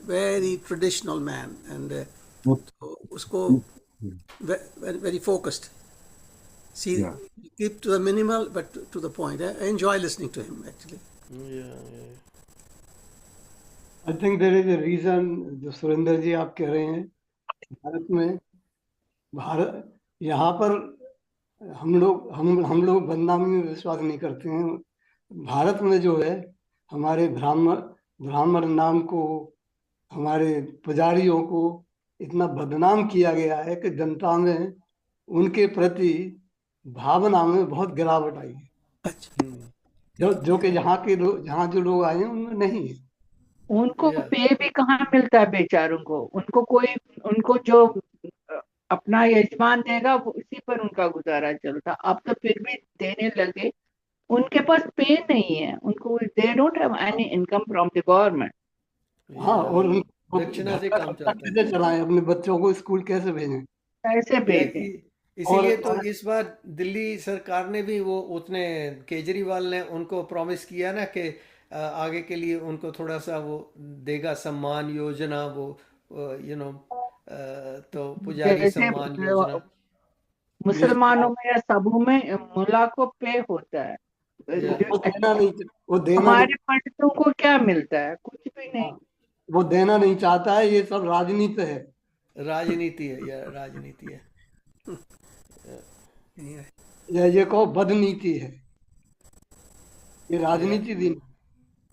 very traditional man, and उसको very focused. See, keep to the minimal, but to the point. I enjoy listening to him, actually. Yeah. I think there is a reason, जो सुरेंद्र जी आप कह रहे हैं, भारत यहाँ पर हम लोग बदनामी में विश्वास नहीं करते हैं। भारत में जो है, हमारे ब्राह्मण नाम को, हमारे पुजारियों को इतना बदनाम किया गया है कि जनता में उनके प्रति भावना में बहुत गिरावट आई है, जो कि जहाँ जो लोग आए हैं उनमें नहीं है। उनको पे भी कहाँ मिलता है बेचारों को। उनको जो अपना यजमान देगा उसी पर उनका गुजारा चलता। अब तो फिर भी देने लगे, उनके पास पे नहीं है, उनको they don't have any income from the government. हाँ, और दक्षिणा से काम चलता है। कैसे चलाएं, अपने बच्चों को स्कूल कैसे भेजें, कैसे भेजें। इसीलिए तो इस बार दिल्ली सरकार ने भी उसने केजरीवाल ने उनको प्रॉमिस किया ना कि आगे के लिए उनको थोड़ा सा वो देगा, सम्मान योजना, वो तो पुजारी सम्मान योजना। मुसलमानों में या सबों में मुल्ला को पे होता है, हमारे पंडितों को क्या मिलता है? कुछ भी नहीं। वो देना नहीं चाहता है। ये सब राजनीति है, राजनीति है, या राजनीति है, या ये कहो बदनीति है, ये राजनीति भी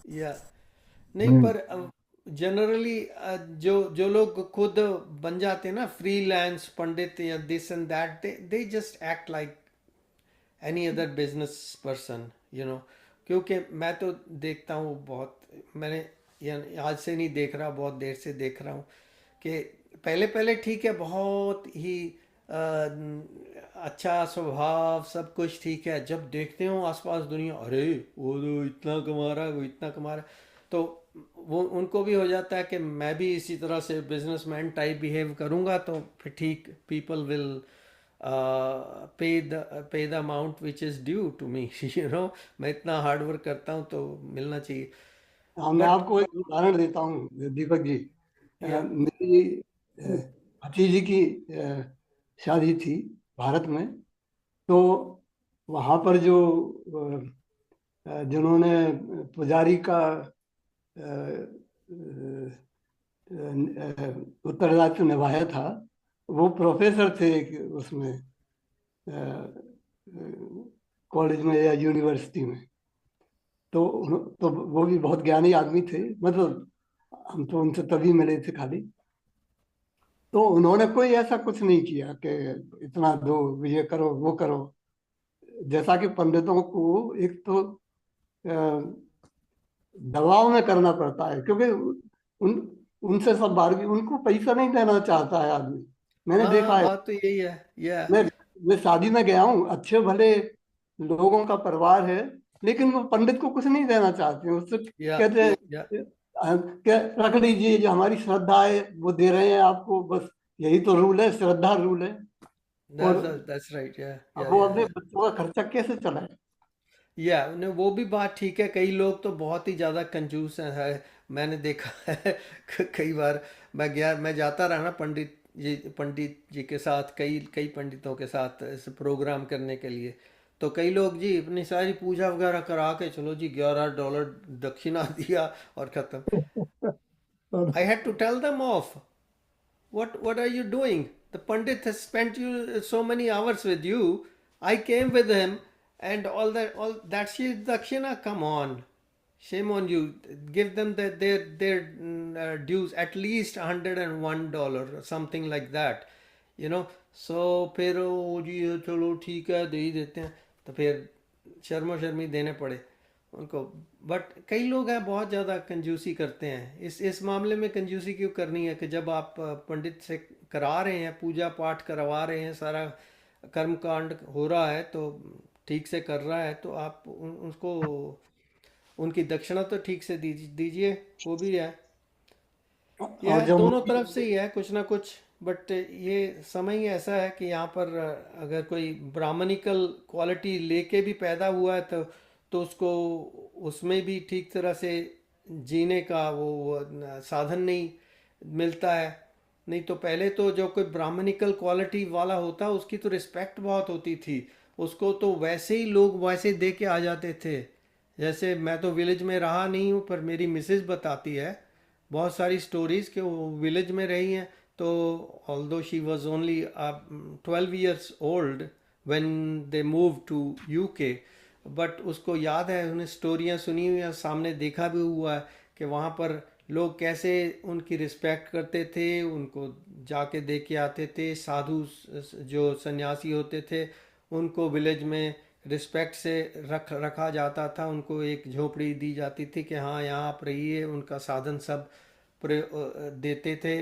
या नहीं। पर जनरली जो लोग खुद बन जाते हैं ना फ्रीलांस पंडित या this and that, they just act like any other business person, क्योंकि मैं तो देखता हूँ बहुत, मैंने आज से नहीं देख रहा, बहुत देर से देख रहा हूँ कि पहले ठीक है, बहुत ही अच्छा स्वभाव, सब कुछ ठीक है। जब देखते हो आसपास दुनिया, अरे वो तो इतना कमा रहा है, वो इतना कमा रहा है, तो वो उनको भी हो जाता है कि मैं भी इसी तरह से बिजनेसमैन टाइप बिहेव करूंगा तो फिर ठीक people will pay the amount which is due to me you know मैं इतना हार्ड वर्क करता हूँ तो मिलना चाहिए हाँ, मैं बट आपको एक उदाहरण देता हूँ दीपक जी। या मेरी भतीजी की शादी थी भारत में। तो वहाँ पर जो जिन्होंने पुजारी का अ, उत्तरदायित्व निभाया था, वो प्रोफेसर थे उसमें कॉलेज में या यूनिवर्सिटी में। तो वो भी बहुत ज्ञानी आदमी थे, मतलब हम तो उनसे तभी मिले थे खाली। तो उन्होंने कोई ऐसा कुछ नहीं किया कि इतना दो, ये करो वो करो। जैसा कि पंडितों को एक तो दबाव में करना पड़ता है, क्योंकि उन उनसे सब बारगी, उनको पैसा नहीं देना चाहता है आदमी। मैंने देखा हाँ है। बात तो यही है या मैं शादी में गया हूँ, अच्छे भले लोगों का परिवार है, लेकिन वो पंडित को कुछ नहीं देना चाहते हैं। उससे या कहते हैं या क्या रख लीजिए, जो हमारी श्रद्धा है वो दे रहे हैं आपको, बस यही तो रूल है, श्रद्धा रूल है। और दैट्स राइट या अब या वो या अपने बच्चों का खर्चा कैसे चलाए? या ने वो भी बात ठीक है कई लोग तो बहुत ही ज़्यादा कंजूस हैं मैंने देखा है कई बार मैं जाता रहा ना पंडित जी के साथ कई कई पंडितों के साथ ऐसे प्रोग्राम करने के लिए तो कई लोग जी अपनी सारी पूजा वगैरह करा के चलो जी $11 दक्षिणा दिया और ख़त्म I had to tell them of what are you doing? The pandit has spent you so many hours with you. I came with him and all that's his dakshina. Come on. Shame on you. Give them their dues, at least $101 or something like that. You know. So फिर ओ जी चलो ठीक है दे ही देते हैं तो फिर शर्मो शर्मी देने पड़े उनको बट कई लोग हैं बहुत ज़्यादा कंजूसी करते हैं इस मामले में कंजूसी क्यों करनी है कि जब आप पंडित से करा रहे हैं पूजा पाठ करवा रहे हैं सारा कर्म कांड हो रहा है तो ठीक से कर रहा है तो आप उसको उनकी दक्षिणा तो ठीक से दीजिए वो भी है और यह जब दोनों तरफ से ही है कुछ ना कुछ बट ये समय ही ऐसा है कि यहाँ पर अगर कोई ब्राह्मणिकल क्वालिटी लेके भी पैदा हुआ है तो उसको उसमें भी ठीक तरह से जीने का वो साधन नहीं मिलता है नहीं तो पहले तो जो कोई ब्राह्मणिकल क्वालिटी वाला होता उसकी तो रिस्पेक्ट बहुत होती थी उसको तो वैसे ही लोग वैसे दे के आ जाते थे जैसे मैं तो विलेज में रहा नहीं हूँ पर मेरी मिसेज बताती है बहुत सारी स्टोरीज कि वो विलेज में रही हैं तो although she was only 12 years old when they move to UK but उसको याद है उन्हें स्टोरियाँ सुनी हुई हैं सामने देखा भी हुआ है कि वहाँ पर लोग कैसे उनकी रिस्पेक्ट करते थे उनको जाके दे के आते थे साधु जो सन्यासी होते थे उनको विलेज में रिस्पेक्ट से रखा जाता था उनको एक झोपड़ी दी जाती थी कि हाँ यहाँ आप रहिए उनका साधन सब देते थे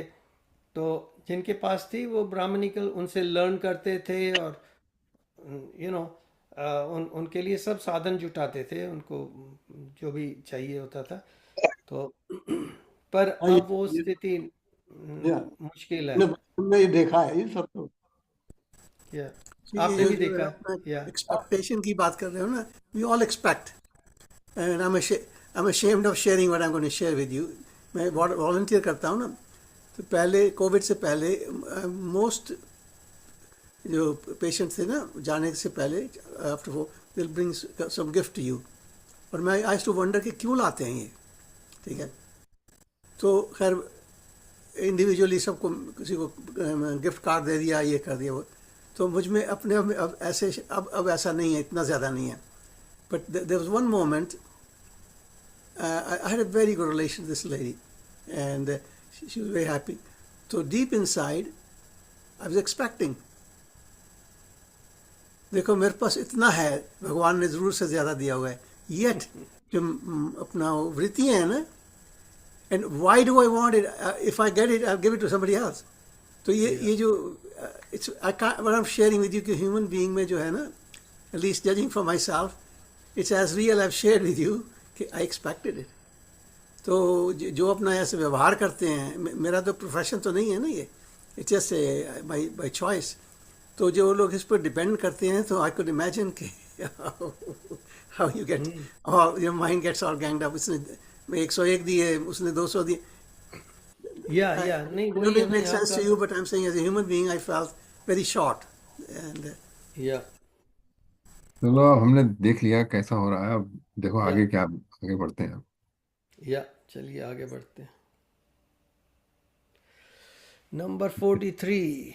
तो जिनके पास थी वो ब्राह्मणिकल उनसे लर्न करते थे और यू नो उनके लिए सब साधन जुटाते थे उनको जो भी चाहिए होता था तो पर हाँ, अब वो ये स्थिति ये मुश्किल है मैंने बचपन में ही देखा है ये सब। तो या ये आपने भी जो देखा अपना या एक्सपेक्टेशन की बात कर रहे हो ना we all expect and I am ashamed of sharing what I am going to share with you मैं वॉलंटियर करता हूँ ना तो पहले कोविड से पहले मोस्ट जो पेशेंट थे ना जाने से पहले आफ्टर वो will bring some gift to you और मैं आई टू वंडर कि क्यों लाते हैं ये ठीक है तो खैर इंडिविजुअली सबको किसी को गिफ्ट कार्ड दे दिया ये कर दिया वो तो मुझ में अपने अब ऐसे अब ऐसा नहीं है इतना ज़्यादा नहीं है but there was one moment I had a very good relation with this lady and she was very happy तो deep inside I was expecting देखो मेरे पास इतना है भगवान ने ज़रूर से ज़्यादा दिया हुआ है येट जो अपना वृत्तियाँ हैं ना and why do I want it if I get it I give it to somebody else तो ये जो it's I am sharing with you कि ह्यूमन बीइंग में जो है ना at least judging from myself it's as real I have share with you कि I expected it तो जो अपना ऐसे व्यवहार करते हैं, मेरा तो प्रोफेशन तो नहीं है ना ये, इट्स जस्ट बाय चॉइस। तो जो लोग इस पर डिपेंड करते हैं, तो आई कुड इमेजिन कि हाउ यू गेट, और your mind gets all ganged up. उसने 101 दिए, उसने 200 दिए। या नहीं, I वही don't है ना make यहाँ sense to का। you, but I'm saying as a human being, I felt very short. And या चलो, अब हमने देख लिया कैसा हो रहा है, अब देखो या आगे क्या, आगे बढ़ते हैं। या चलिए आगे बढ़ते हैं। नंबर 43।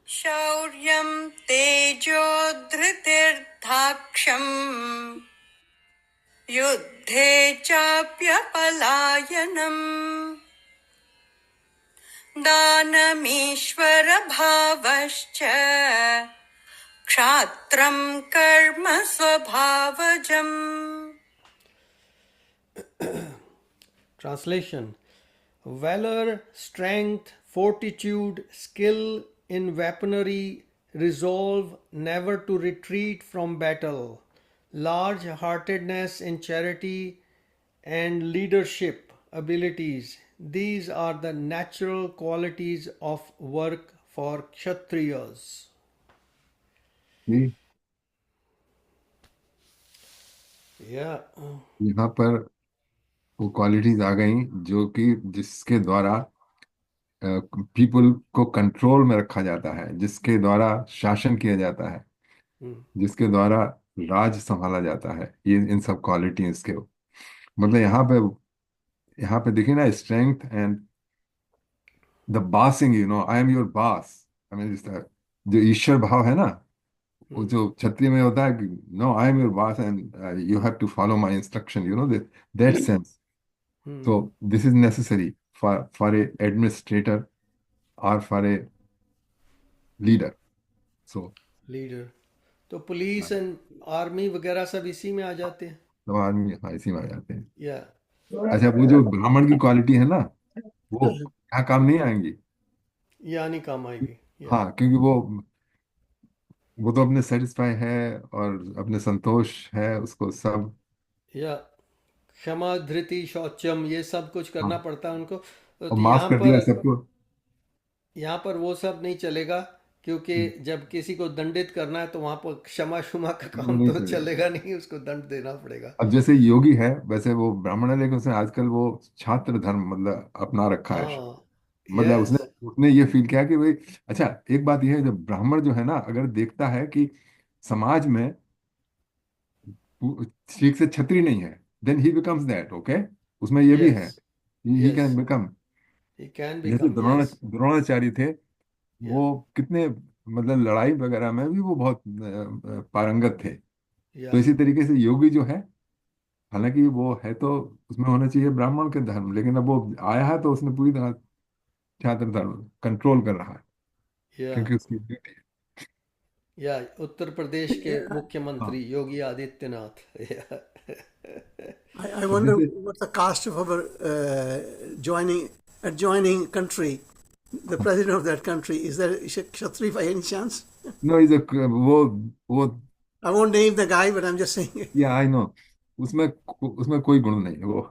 शौर्यं तेजो धृतिर्धाक्षम् युद्धे चाप्यपलायनम् दानमीश्वरभावश्च क्षात्रं कर्म स्वभावजम्। Translation: valor, strength, fortitude, skill in weaponry, resolve never to retreat from battle, large heartedness in charity, and leadership abilities. These are the natural qualities of work for Kshatriyas. ये Yeah. यहाँ पर वो qualities आ गई जो कि जिसके द्वारा people को कंट्रोल में रखा जाता है, जिसके द्वारा शासन किया जाता है, Hmm. जिसके द्वारा राज संभाला जाता है, ये इन सब क्वालिटीज के मतलब यहाँ पे देखिए ना, strength and the bossing, I am your boss. I mean, जो ईश्वर भाव है ना, वो Hmm. जो क्षत्रिय में होता है कि no, I am your boss and you have to follow my instruction, that sense. Hmm. So this is necessary for a administrator or for a leader. So leader तो पुलिस एंड आर्मी वगैरह सब इसी में आ जाते हैं। सब आदमी, हाँ, इसी में आ जाते हैं। या अच्छा, वो जो ब्राह्मण की क्वालिटी है ना, वो यहाँ काम नहीं आएंगी। या नहीं काम आएगी। या हाँ, क्योंकि वो तो अपने सेटिस्फाई है और अपने संतोष है उसको सब। या क्षमा, धृति, शौचम, ये सब कुछ करना हाँ, पड़ता है उनको। और तो माफ कर दिया सबको। यहाँ पर वो सब नहीं चलेगा, क्योंकि जब किसी को दंडित करना है तो वहां पर क्षमा शुमा का वो काम नहीं तो चलेगा। चलेगा नहीं, उसको दंड देना पड़ेगा। अब जैसे योगी है वैसे वो ब्राह्मण है, लेकिन उसने आजकल वो छात्र धर्म मतलब अपना रखा है। हाँ। मतलब उसने यस। उसने ये फील किया कि भाई, अच्छा, एक बात यह है, जब ब्राह्मण जो है ना, अगर देखता है कि समाज में ठीक से छत्री नहीं है, then he becomes that, okay. उसमें ये भी यस। है, he yes, can become. He can जैसे बिकम। यस। द्रोणाचार्य थे, या वो कितने मतलब लड़ाई वगैरह में भी वो बहुत पारंगत थे। या तो इसी तरीके से योगी जो है, हालांकि वो है तो उसमें होना चाहिए ब्राह्मण के धर्म, लेकिन अब वो आया है तो उसने पूरी तरह छात्र धर्म कंट्रोल कर रहा है, या क्योंकि उसकी ड्यूटी है। या उत्तर प्रदेश के हाँ, मुख्यमंत्री योगी आदित्यनाथ। या I तो wonder जैसे what the caste of our adjoining country, the president of that country, is there a Kshatri by any chance? No is वो I won't name the guy, but I'm just saying. या I know, उसमें उसमें कोई गुण नहीं है वो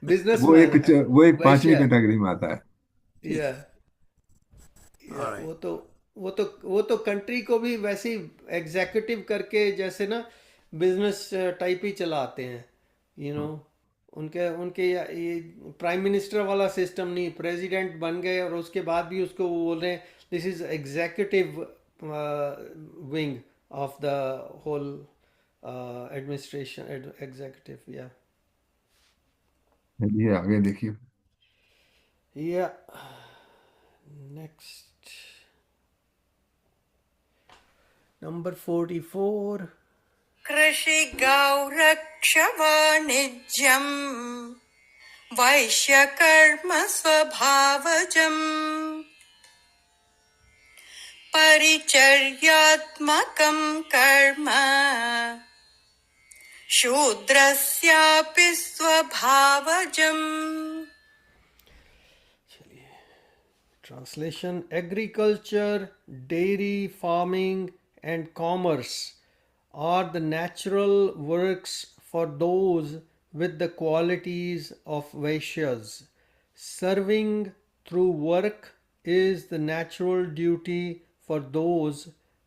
businessman है, वो एक वैश्य पांचवी है। कैटेगरी में आता है। या All या right. वो तो कंट्री को भी वैसे एग्जीक्यूटिव करके जैसे ना बिजनेस टाइप ही चलाते हैं। उनके उनके ये प्राइम मिनिस्टर वाला सिस्टम नहीं, प्रेसिडेंट बन गए और उसके बाद भी उसको वो बोल रहे हैं this is executive wing of the whole administration, executive. या ये आगे देखिए। या नेक्स्ट नंबर 44। कृषिगौरक्ष वाणिज्यम् वैश्यकर्म स्वभावजम् परिचर्यात्मकं कर्म शूद्रस्यापि स्वभावजम्। Translation: agriculture, dairy farming, and commerce are the natural works for those with the qualities of Vaishyas. Serving through work is the natural duty for those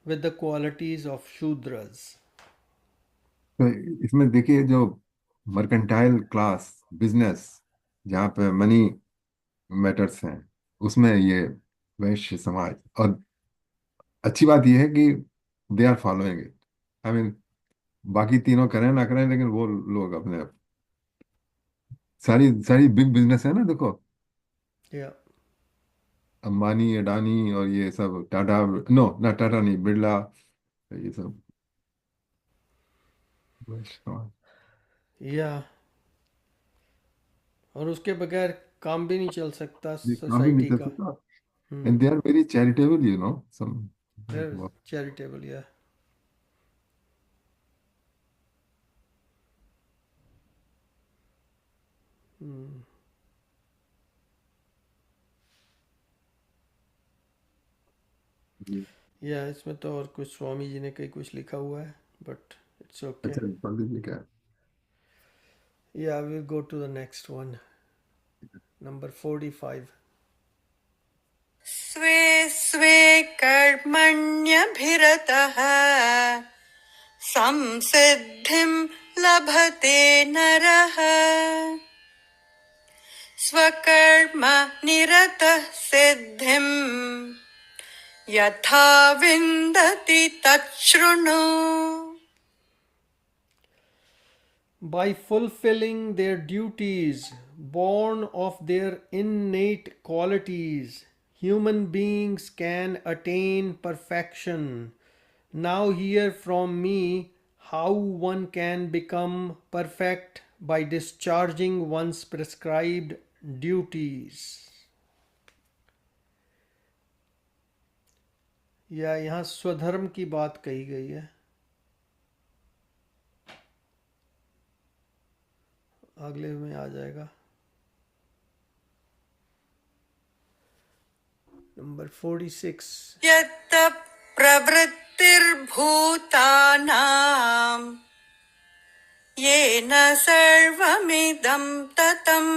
with the qualities of Shudras. तो इसमें देखिए, जो mercantile class business, जहाँ पे money matters हैं, उसमें ये वैश्य समाज, और अच्छी बात यह है कि they are following it. I mean, बाकी तीनों करें ना करें, लेकिन वो लोग अपने सारी सारी बिग बिजनेस है ना, देखो, Yeah. अंबानी, अडानी और ये सब, टाटा, नो ना, टाटा नहीं, बिरला, ये सब वैश्य समाज। Yeah. और उसके बगैर काम भी नहीं चल सकता ये काम भी नहीं सोसाइटी कर का. सकता, and Hmm. They are very charitable, you know, some. They're charitable, yeah. Hmm. Yeah, इसमें तो और कुछ स्वामी जी ने कई कुछ लिखा हुआ है, but it's okay. अच्छा, पढ़ लीजिए क्या। Yeah, we'll go to the next one. Number 45. स्वे स्वे कर्मण्यभिरतः संसिद्धिं लभते नरः स्वकर्म निरतः सिद्धिं यथा विन्दति तच्छृणु. By fulfilling their duties, born of their innate qualities, human beings can attain perfection. Now hear from me how one can become perfect by discharging one's prescribed duties. या यहाँ स्वधर्म की बात कही गई है. अगले में आ जाएगा. Number 46. यत्त प्रवृत्तिर्भूतानां येन सर्वमिदं ततम्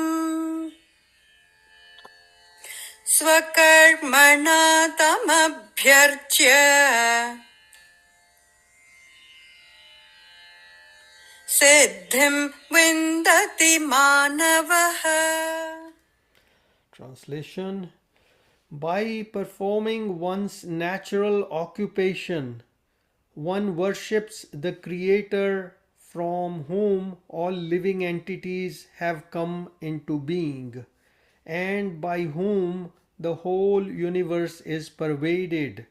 स्वकर्मणा तमभ्यर्च्य सिद्धिं विन्दति मानवः. Translation. By performing one's natural occupation, one worships the Creator from whom all living entities have come into being, and by whom the whole universe is pervaded.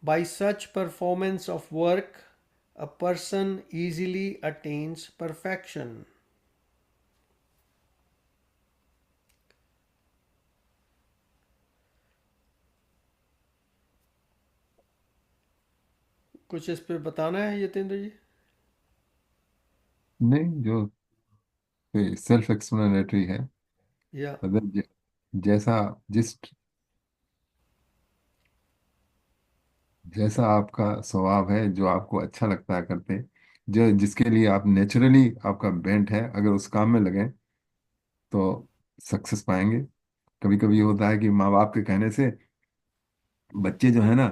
By such performance of work, a person easily attains perfection. कुछ इस पे बताना है यतेंद्र जी? नहीं, जो self explanatory है, या मतलब जैसा जिस जैसा आपका स्वभाव है, जो आपको अच्छा लगता है करते, जो जिसके लिए आप नेचुरली आपका बेंट है, अगर उस काम में लगें तो सक्सेस पाएंगे। कभी कभी ये होता है कि माँ बाप के कहने से बच्चे जो है ना,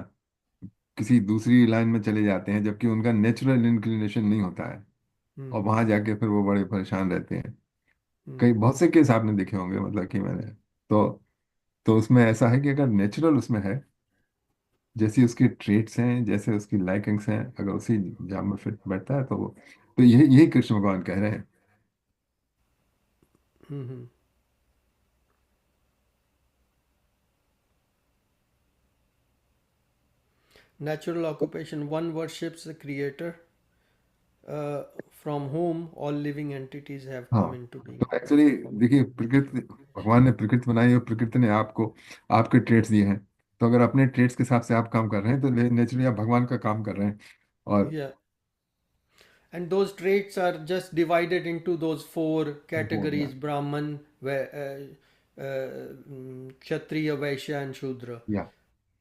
किसी दूसरी लाइन में चले जाते हैं, जबकि उनका नेचुरल इंक्लिनेशन नहीं होता है, और वहां जाके फिर वो बड़े परेशान रहते हैं। कई बहुत से केस आपने देखे होंगे, मतलब कि मैंने तो तो उसमें ऐसा है कि अगर नेचुरल उसमें है, जैसी उसकी ट्रेट्स हैं, जैसे उसकी लाइकिंग्स हैं, अगर उसी जाम में फिट बैठता है, तो वो, तो यही कृष्ण भगवान कह रहे हैं। Natural occupation, one worships the Creator from whom all living entities have हाँ, come into being. तो एक्चुअली देखिए, प्रकृति, भगवान ने प्रकृति बनाई और प्रकृति ने आपको आपके ट्रेट्स दिए हैं। तो अगर अपने ट्रेट्स के हिसाब से आप काम कर रहे हैं, तो नेचुरली आप भगवान का काम कर रहे हैं। और Yeah. And those traits are just divided into those four categories: Brahman, Kshatriya, Vaishya and Shudra. या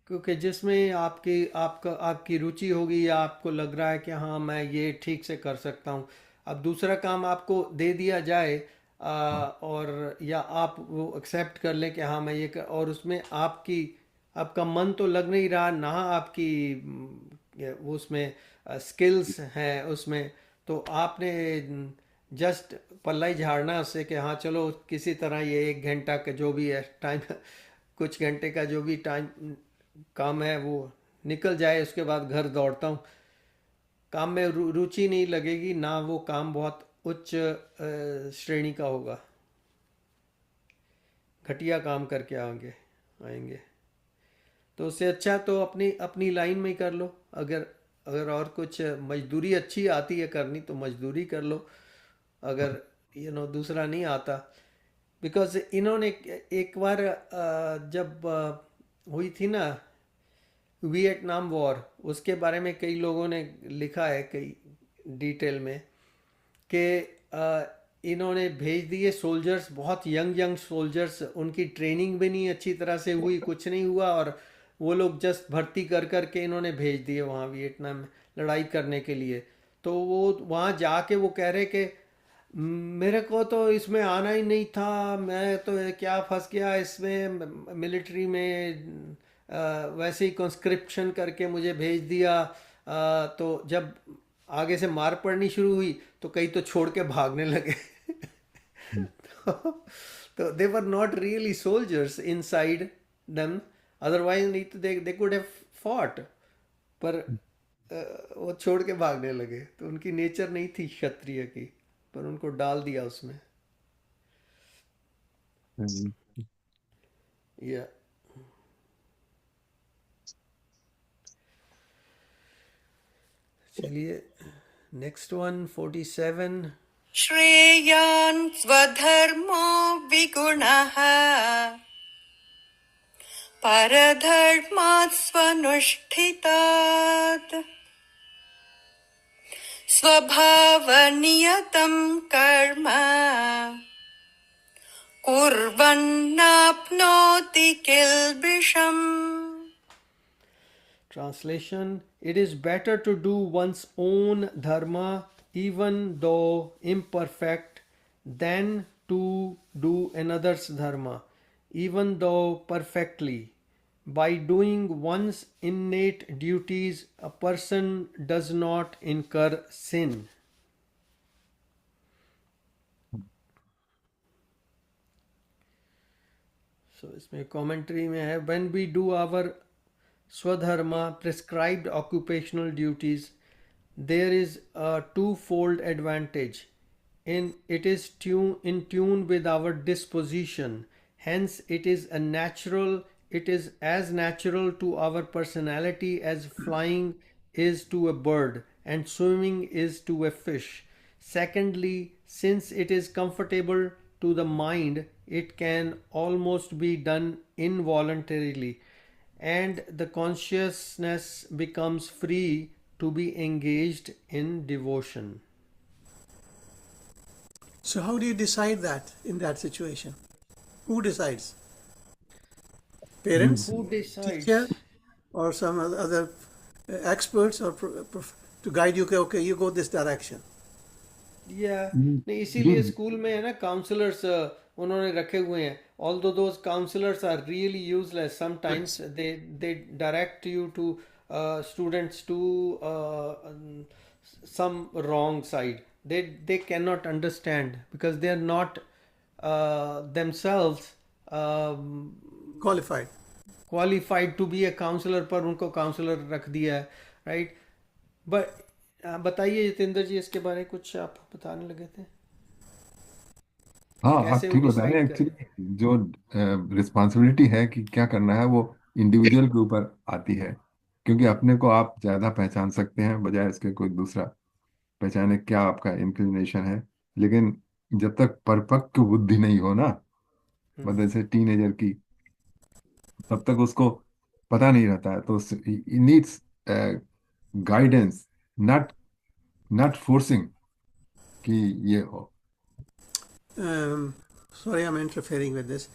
क्योंकि जिसमें आपकी रुचि होगी, या आपको लग रहा है कि हाँ मैं ये ठीक से कर सकता हूँ, अब दूसरा काम आपको दे दिया जाए और या आप वो एक्सेप्ट कर लें कि हाँ मैं ये कर, और उसमें आपका मन तो लग नहीं रहा ना, आपकी वो उसमें स्किल्स हैं उसमें, तो आपने जस्ट पल्ला ही झाड़ना उससे कि हाँ चलो किसी तरह ये 1 घंटा का जो भी है टाइम कुछ घंटे का जो भी टाइम काम है वो निकल जाए, उसके बाद घर दौड़ता हूँ। काम में रुचि नहीं लगेगी ना, वो काम बहुत उच्च श्रेणी का होगा, घटिया काम करके आएंगे। तो उससे अच्छा तो अपनी अपनी लाइन में ही कर लो। अगर और कुछ मजदूरी अच्छी आती है करनी तो मजदूरी कर लो, अगर दूसरा नहीं आता। बिकॉज इन्होंने एक बार जब हुई थी ना वियतनाम वॉर, उसके बारे में कई लोगों ने लिखा है कई डिटेल में कि इन्होंने भेज दिए सोल्जर्स, बहुत यंग सोल्जर्स, उनकी ट्रेनिंग भी नहीं अच्छी तरह से हुई, कुछ नहीं हुआ, और वो लोग जस्ट भर्ती करके इन्होंने भेज दिए वहाँ वियतनाम में लड़ाई करने के लिए। तो वो वहाँ जाके वो कह रहे कि मेरे को तो इसमें आना ही नहीं था, मैं तो क्या फंस गया इसमें, मिलिट्री में वैसे ही कंस्क्रिप्शन करके मुझे भेज दिया। तो जब आगे से मार पड़नी शुरू हुई तो कई तो छोड़ के भागने लगे। तो they were not really soldiers inside them, otherwise नहीं तो दे कुड हैव फॉट, पर वो छोड़ के भागने लगे। तो उनकी नेचर नहीं थी क्षत्रिय की, पर उनको डाल दिया उसमें। या चलिए नेक्स्ट वन 47। श्रेयान् स्वधर्मो विगुणः परधर्मात् स्वनुष्ठितात् स्वभावनियतं कर्म कुर्वन्नाप्नोति किल्बिषम्। Translation: It is better to do one's own dharma, even though imperfect, than to do another's dharma, even though perfectly. By doing one's innate duties, a person does not incur sin. So, इसमें commentary में है, when we do our Swadharma, prescribed occupational duties, there is a twofold advantage. It is in tune with our disposition. Hence, it is as natural to our personality as flying is to a bird and swimming is to a fish. Secondly, since it is comfortable to the mind, it can almost be done involuntarily, and the consciousness becomes free to be engaged in devotion. So how do you decide that in that situation? Who decides? Parents, Who decides? teacher, or some other experts, or to guide you? Okay, you go this direction. नहीं, इसीलिए school में है ना counsellors उन्होंने रखे हुए हैं। Although those counselors are really useless, sometimes they direct you to students to some wrong side. They cannot understand because they are not themselves qualified to be a counselor, पर उनको counsellor रख दिया है, right. But बताइए जितेंद्र जी, इसके बारे में कुछ आप बताने लगे थे। हाँ, आप कैसे वो ठीक बता रहे हैं। डिसाइड करें? एक्चुअली जो रिस्पॉन्सिबिलिटी है कि क्या करना है वो इंडिविजुअल के ऊपर आती है, क्योंकि अपने को आप ज़्यादा पहचान सकते हैं बजाय इसके कोई दूसरा पहचाने क्या आपका इंक्लिनेशन है। लेकिन जब तक परिपक्व बुद्धि नहीं हो ना, मतलब जैसे टीनेजर की, तब तक उसको पता नहीं रहता है। तो needs guidance, not not forcing कि ये हो। Sorry, I'm interfering with this.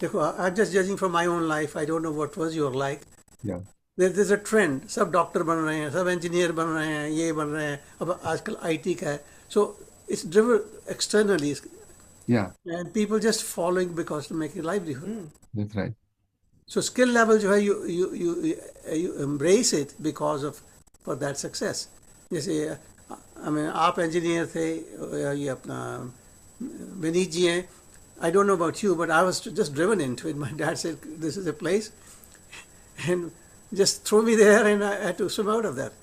देखो, I'm just judging from my own life. I don't know what was your like. Yeah. There's a trend. सब डॉक्टर बन रहे हैं, सब इंजीनियर बन रहे हैं, ये बन रहे हैं। अब आजकल आईटी का है, So it's driven externally, Yeah, and people just following because to make a livelihood. that's right. So skill level जो है you embrace it because of for that success. जैसे I mean आप engineer थे या ये अपना विनीत जी हैं. I don't know about you, but I was just driven into it. My dad said, "This is a place," and just throw me there, and I had to swim out of that.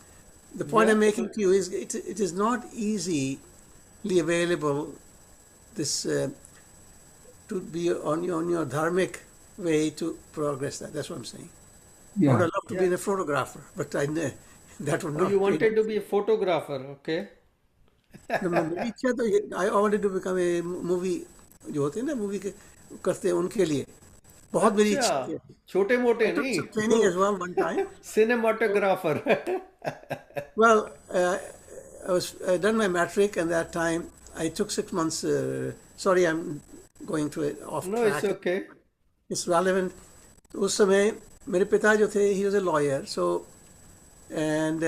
The point I'm making to you is it is not easily available this to be on your dharmic way to progress. That's what I'm saying. I Yeah, would love to be a photographer, but that would Oh, not. you wanted to be a photographer, okay? मेरी इच्छा तो I wanted to become a movie जो होते हैं ना movie के करते हैं उनके लिए बहुत मेरी इच्छा अच्छा, थी. छोटे मोटे I took नहीं, some training as well one time. cinematographer. Well, I done my metric, and that time I took 6 months. Sorry, I'm going to it off No, it's track. okay. It's relevant. तो उस समय मेरे पिता जो थे, he was a lawyer, so and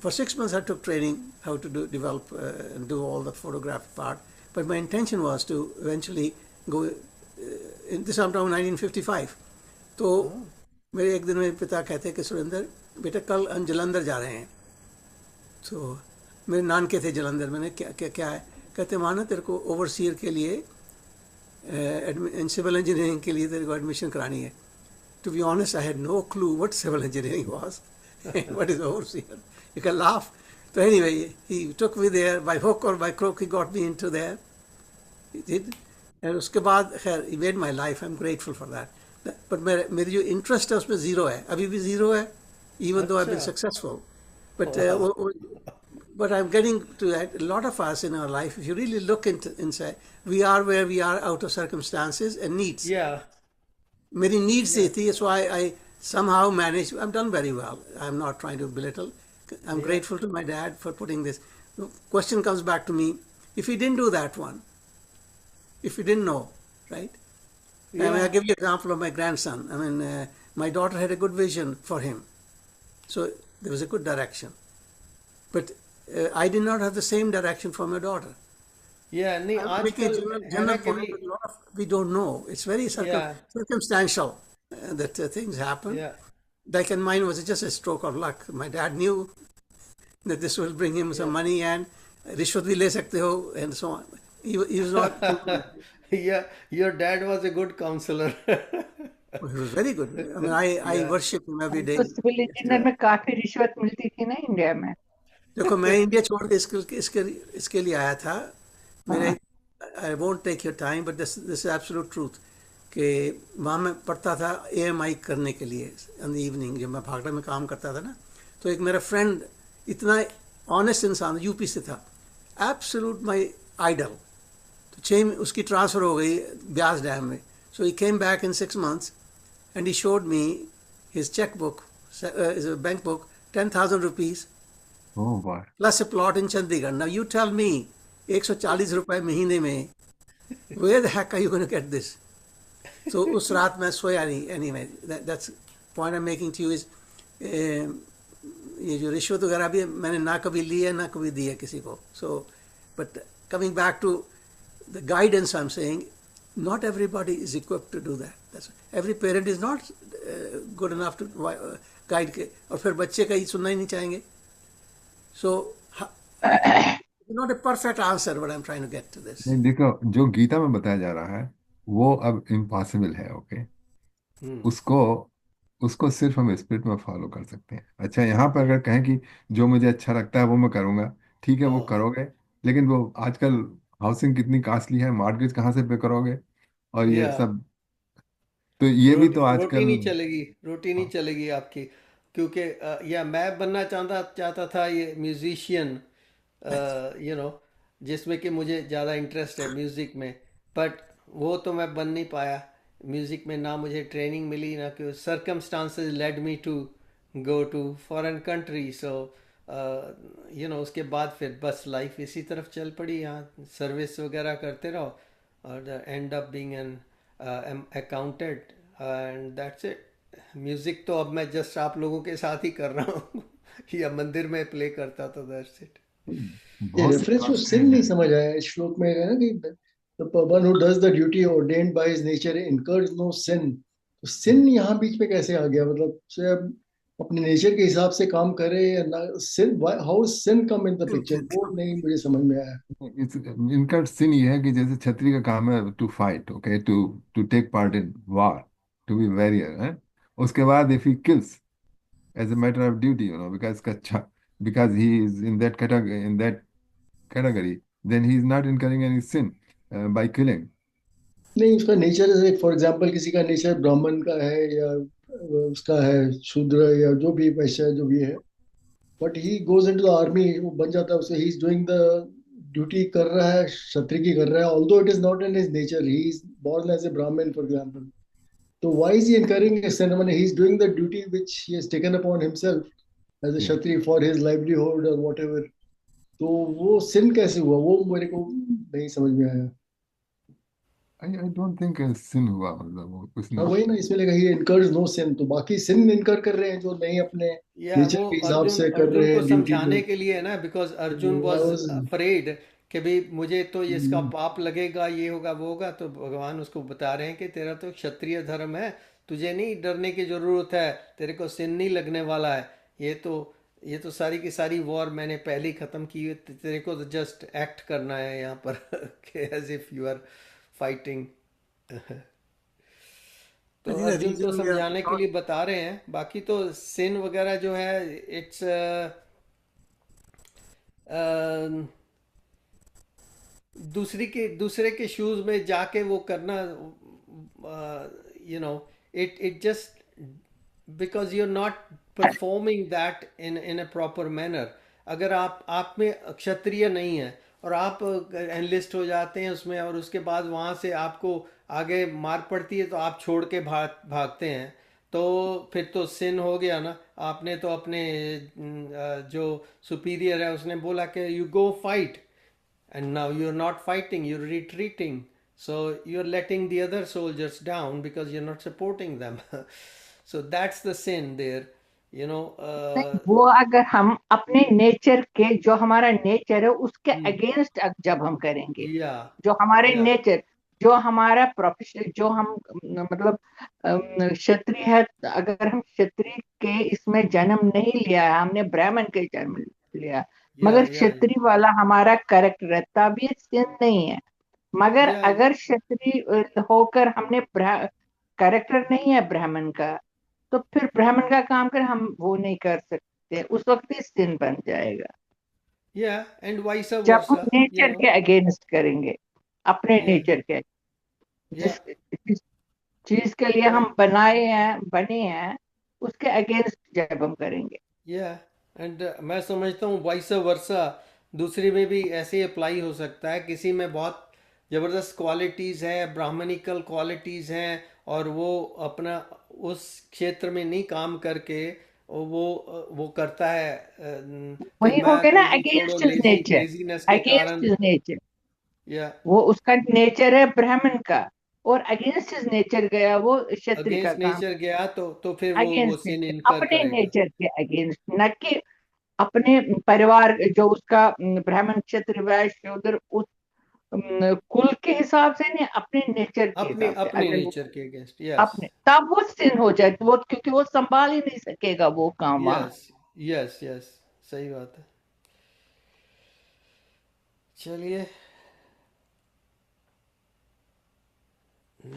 for 6 months I took training how to develop and do all the photograph part. But my intention was to eventually go. In this I'm talking 1955. तो मेरे एक दिन मेरे पिता कहते कि सुरेंद्र बेटा कल हम जलंधर जा रहे हैं. तो मेरे नानके थे जलंधर. मैंने क्या है कहते माना तेरे को ओवरसीयर के लिए सिविल इंजीनियरिंग के लिए तेरे को एडमिशन करानी है. To be honest, I had no clue what civil engineering was. What is overseer? You can laugh. So anyway, he took me there by hook or by crook. He got me into there. He did. And उसके बाद खैर he made my life. I'm grateful for that. But मेरी जो interest है उसमें zero है. अभी भी zero है. Even though I've been अच्छा, successful. But wow. but I'm getting to that. A lot of us in our life, if you really look inside, we are where we are out of circumstances and needs. Yeah, मेरी needs थी, so I somehow managed. I've done very well. I'm not trying to belittle. I'm grateful to my dad for putting this. The question comes back to me: if he didn't do that one, if he didn't know, right? I mean, I'll give you an example of my grandson. I mean, my daughter had a good vision for him, so there was a good direction. But I did not have the same direction for my daughter. yeah. नहीं I'm making a आजकल general, है ना general कि point, but a lot of we don't know. It's very yeah, circumstantial that things happen. yeah, Like in mine was just a stroke of luck. My dad knew that this will bring him some money and रिश्वत भी ले सकते हो and so on. He was not. yeah. Your dad was a good counselor. He was very good. I mean, I Yeah, worship him every day. तो civil engineer में काफी रिश्वत मिलती थी ना इंडिया में. देखो मैं इंडिया छोड़ के इसके लिए आया था. मेरे I won't take your time, but this is absolute truth. कि वहाँ मैं पढ़ता था AMI करने के लिए in the evening जब मैं भागड़ा में काम करता था ना. तो एक मेरा फ्रेंड इतना ऑनेस्ट इंसान यूपी से था. Absolute my idol. तो 6 उसकी ट्रांसफ़र हो गई ब्यास डैम में. So he came back in 6 months and he showed me his checkbook, his bank book, 10,000 rupees oh boy. plus a plot in Chandigarh. Now you tell me 140 रुपए महीने में where the heck are you going to get this? So उस रात मैं सोया नहीं. Anyway, that's point I'm making to you is ये जो रिश्वत वगैरह भी मैंने ना कभी ली है ना कभी दी है किसी को. So but coming back to the guidance I'm saying, not everybody is equipped to do that. That's every parent is not good enough to guide के और फिर बच्चे का ही सुनना ही नहीं चाहेंगे. So not a perfect answer what I'm trying to get to this. नहीं देखो, जो गीता में बताया जा रहा है वो अब इम्पॉसिबल है. ओके, उसको उसको सिर्फ हम स्पिरिट में फॉलो कर सकते हैं. अच्छा, यहाँ पर अगर कहें कि जो मुझे अच्छा लगता है वो मैं करूँगा, ठीक है वो हाँ, करोगे, लेकिन वो आजकल हाउसिंग कितनी कॉस्टली है, मॉर्गेज कहाँ से पे करोगे और ये या सब, तो ये भी तो रोटी आजकल. नहीं चलेगी, रोटी नहीं हाँ, चलेगी आपकी. क्योंकि या मैं बनना चाहता था ये म्यूजिशियन, यू नो, जिसमें कि मुझे ज़्यादा इंटरेस्ट है म्यूज़िक में. बट वो तो मैं बन नहीं पाया म्यूज़िक में. ना मुझे ट्रेनिंग मिली, ना कि circumstances led me to go to foreign country. So you know, उसके बाद फिर बस लाइफ इसी तरफ चल पड़ी. यहाँ सर्विस वगैरह करते रहो और and up being an accountant and that's it. Music तो अब मैं जस्ट आप लोगों के साथ ही कर रहा हूँ या मंदिर में प्ले करता था. That's it. ये बहुत से रेफरेंस टू शास्त्र सिन नहीं हैं। समझ आया इस श्लोक में, है ना कि the one who does the duty ordained by his nature incurs no sin। तो सिन यहाँ बीच में कैसे आ गया? मतलब शायद अपने नेचर के हिसाब से काम करे या ना, sin, how sin come in the picture, वो नहीं मुझे समझ में आया। इनका सिन ये है कि जैसे क्षत्रिय का काम है to fight, okay, to to take part in war, to be warrior है। उसके बाद if he kills as a matter of duty, because he is in that category, then he is not incurring any sin by killing. नहीं, उसका nature है, for example किसी का nature ब्राह्मण का है या उसका है शूद्र या जो भी वैश्य जो भी है, but he goes into the army, वो बन जाता है, उसे he is doing the duty कर रहा है, क्षत्रिय की कर रहा है, although it is not in his nature, he is born as a Brahmin for example. तो why is he incurring a sin? He is doing the duty which he has taken upon himself as a Kshatriya for his livelihood और whatever. तो वो सिन कैसे हुआ, वो मेरे को नहीं समझ में आया। आई डोंट थिंक सिन हुआ, मतलब वो कुछ हाँ नहीं। वही ना, इसमें लगा ही इनकर्स नो सिन, तो बाकी सिन इनकर कर रहे हैं जो नहीं अपने या नेचर वो के हिसाब अर्जुन से कर अर्जुन रहे को हैं ड्यूटी को। समझाने के लिए है ना, because Arjun I was was afraid कि भाई मुझे तो ये इसका पाप लगेगा, ये होगा वो होगा, तो भगवान उसको बता रहे हैं कि तेरा तो क्षत्रिय धर्म है, तुझे नहीं डरने की जरूरत है, तेरे को सिन नहीं लगने वाला है। ये तो सारी की सारी वॉर मैंने पहले ही खत्म की है, तेरे को तो जस्ट एक्ट करना है यहाँ पर as if you are fighting. I तो think the अर्जुन को reason we are समझाने के not लिए बता रहे हैं, बाकी तो सिन वगैरह जो है इट्स दूसरे के शूज में जाके वो करना, it just because you are not performing that in a proper manner. अगर आप में क्षत्रिय नहीं है और आप एनलिस्ट हो जाते हैं उसमें, और उसके बाद वहाँ से आपको आगे मार पड़ती है तो आप छोड़ के भागते हैं, तो फिर तो सिन हो गया ना। आपने तो अपने जो सुपीरियर है उसने बोला कि you go fight, and now you're not fighting, you're retreating, so you're letting the other soldiers down because you're not supporting them. So that's the sin there, you know. नहीं, वो अगर हम अपने नेचर के, जो हमारा नेचर है उसके Hmm. अगेंस्ट जब हम करेंगे, Yeah, जो हमारे yeah, नेचर, जो हमारा प्रोफेशन, जो हम मतलब क्षत्रिय है, अगर हम क्षत्रिय के इसमें जन्म नहीं लिया है, हमने ब्राह्मण के जन्म लिया, yeah, मगर yeah, क्षत्रिय वाला हमारा करेक्टर है, तब ये sin नहीं है। मगर yeah, अगर क्षत्रिय होकर हमने करेक्टर नहीं है ब्राह्मण का, तो फिर ब्राह्मण का काम कर हम वो नहीं कर सकते, उस वक्त ही sin बन जाएगा, yeah, and vice जब हम versa, नेचर के अगेंस्ट करेंगे, अपने yeah, नेचर के, yeah, जिस चीज के लिए हम and बने हैं उसके अगेंस्ट जब हम करेंगे। yeah, and मैं समझता हूँ वाइस वर्सा दूसरी में भी ऐसे ही अप्लाई हो सकता है। किसी में बहुत ज़बरदस्त क्वालिटीज़ हैं, ब्राह्मणिकल क्वालिटीज़ हैं, और वो अपना उस क्षेत्र में नहीं काम करके वो करता है, कि वही हो मैं गया तो ना, जी छोड़ो, अगेंस्ट हिज नेचर, लेजीनेस के अगेंस्ट कारण। हिज नेचर, या वो उसका नेचर है ब्राह्मण का, और अगेंस्ट हिज नेचर गया वो क्षत्रिय का अगेंस्ट काम, नेचर गया तो फिर वो अगेंस्ट सिन नेचर, इनकर अपने करेगा। नेचर के अगेंस्ट, न कि अपने परिवार, जो उसका ब्राह्मण क्षत्रिय वैश्य शूद्र उस कुल के हिसाब से नहीं, अपने नेचर के अपने हिसाब से अपने अगर वो नेचर के अगेंस्ट, यस, अपने, तब वो sin हो जाए, वो क्योंकि वो संभाल ही नहीं सकेगा वो काम वहां। यस, यस, यस, सही बात है। चलिए,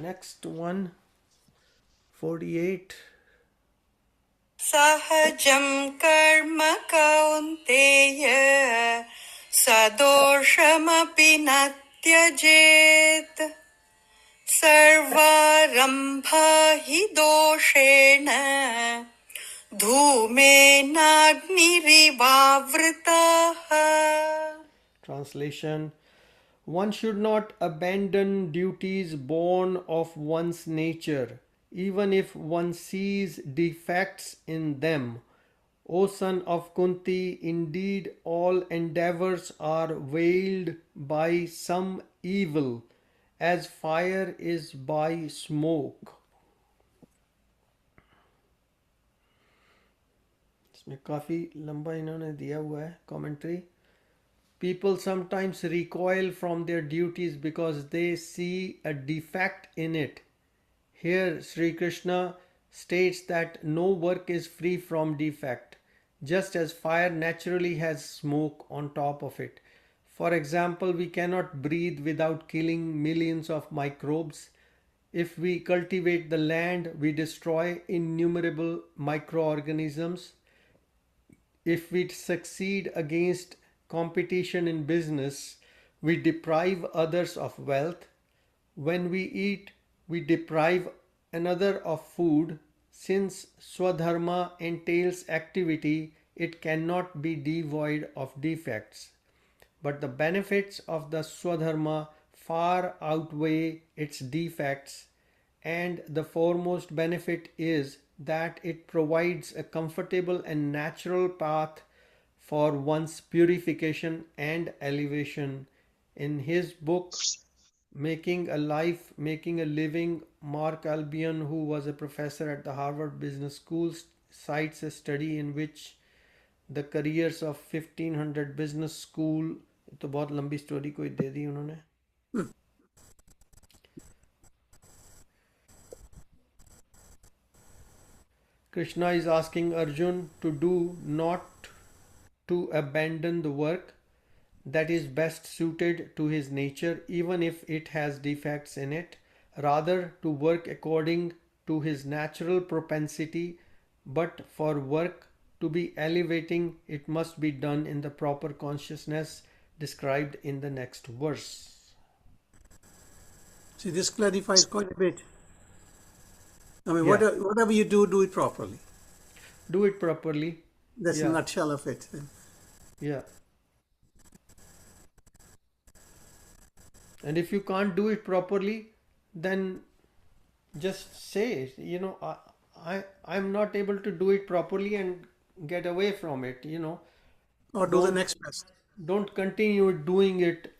नेक्स्ट वन 48। सहजं कर्म कौन्तेय सदोषमपि न त्यजेत् सर्वारम्भा हि दोषेण धूमेनाग्निरिवावृताः। Translation: One should not abandon duties born of one's nature, even if one sees defects in them. O son of Kunti, indeed all endeavors are veiled by some evil, as fire is by smoke. इसमें काफ़ी लंबा इन्होंने दिया हुआ है commentary, People sometimes recoil from their duties because they see a defect in it. Here, Sri Krishna states that no work is free from defect, just as fire naturally has smoke on top of it. For example, we cannot breathe without killing millions of microbes. If we cultivate the land, we destroy innumerable microorganisms. If we succeed against competition in business, we deprive others of wealth. When we eat, we deprive another of food. Since Swadharma entails activity, it cannot be devoid of defects. But the benefits of the Swadharma far outweigh its defects, and the foremost benefit is that it provides a comfortable and natural path for one's purification and elevation. In his book Making a Life, Making a Living, Mark Albion, who was a professor at the Harvard Business School, cites a study in which the careers of 1500 business school, तो बहुत लंबी story कोई दे दी उन्होंने. Krishna is asking Arjun to do not to abandon the work that is best suited to his nature, even if it has defects in it, rather to work according to his natural propensity, but for work to be elevating, it must be done in the proper consciousness described in the next verse. See, this clarifies quite a bit. I mean, Yeah. whatever you do, do it properly. Do it properly. That's Yeah. a nutshell of it. Yeah. And if you can't do it properly, then just say, I'm not able to do it properly and get away from it, Or do the Don't next best. don't continue doing it,